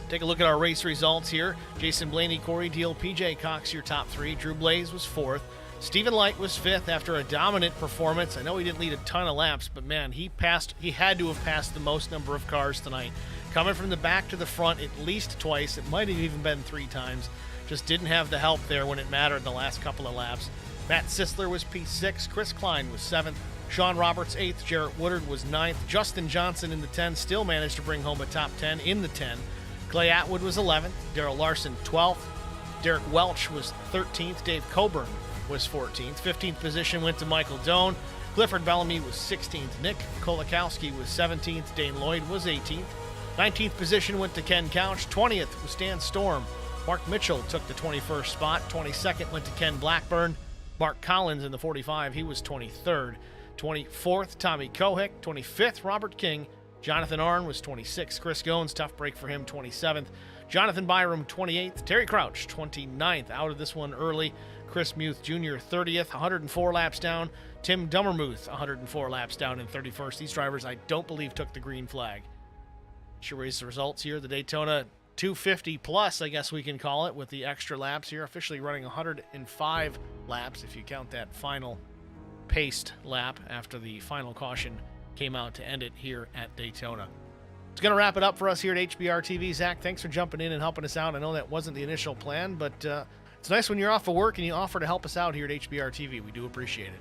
Take a look at our race results here. Jason Blaney, Corey Deal, PJ Cox, your top 3. Drew Blaze was 4th. Stephen Light was 5th after a dominant performance. I know he didn't lead a ton of laps, but man, he had to have passed the most number of cars tonight. Coming from the back to the front at least twice. It might have even been 3 times. Just didn't have the help there when it mattered in the last couple of laps. Matt Sisler was P6. Chris Klein was 7th. Sean Roberts 8th. Jarrett Woodard was 9th. Justin Johnson in the 10 still managed to bring home a top 10 in the 10. Clay Atwood was 11th. Darrell Larson 12th. Derek Welch was 13th. Dave Coburn was 14th. 15th position went to Michael Doan. Clifford Bellamy was 16th. Nick Kolakowski was 17th. Dane Lloyd was 18th. 19th position went to Ken Couch. 20th was Stan Storm. Mark Mitchell took the 21st spot. 22nd went to Ken Blackburn. Mark Collins in the 45, he was 23rd. 24th, Tommy Kohik. 25th, Robert King. Jonathan Arn was 26th. Chris Goins, tough break for him, 27th. Jonathan Byram, 28th. Terry Crouch, 29th, out of this one early. Chris Muth Jr. 30th, 104 laps down. Tim Dummermuth 104 laps down in 31st. These drivers I don't believe took the green flag. Sure race the results here. The Daytona 250 plus, I guess we can call it, with the extra laps here. Officially running 105 laps if you count that final paced lap after the final caution came out to end it here at Daytona. It's going to wrap it up for us here at HBR TV. Zach, thanks for jumping in and helping us out. I know that wasn't the initial plan, but it's nice when you're off of work and you offer to help us out here at HBR TV. We do appreciate it.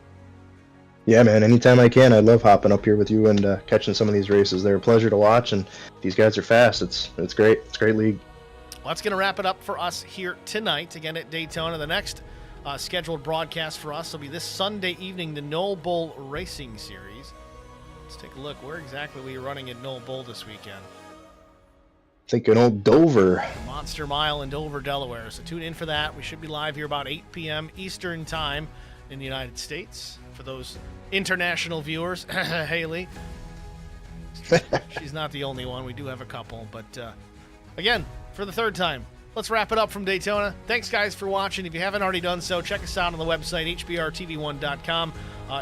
Yeah, man, anytime I can. I love hopping up here with you and catching some of these races. They're a pleasure to watch, and these guys are fast. It's great. It's a great league. Well, that's going to wrap it up for us here tonight, again at Daytona. The next scheduled broadcast for us will be this Sunday evening, the Knoll Bull Racing Series. Let's take a look. Where exactly are we running at Knoll Bull this weekend? Thinking old Dover. Monster Mile in Dover, Delaware. So tune in for that. We should be live here about 8 p.m. Eastern Time in the United States. For those international viewers, Haley. She's not the only one. We do have a couple. But again, for the third time, let's wrap it up from Daytona. Thanks, guys, for watching. If you haven't already done so, check us out on the website, hbrtv1.com.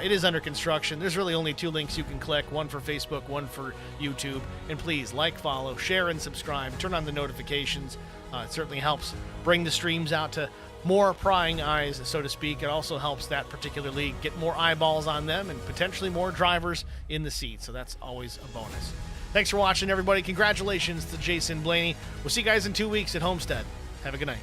It is under construction. There's really only 2 links you can click, one for Facebook, one for YouTube. And please like, follow, share, and subscribe. Turn on the notifications. It certainly helps bring the streams out to more prying eyes, so to speak. It also helps that particular league get more eyeballs on them and potentially more drivers in the seat. So that's always a bonus. Thanks for watching, everybody. Congratulations to Jason Blaney. We'll see you guys in 2 weeks at Homestead. Have a good night.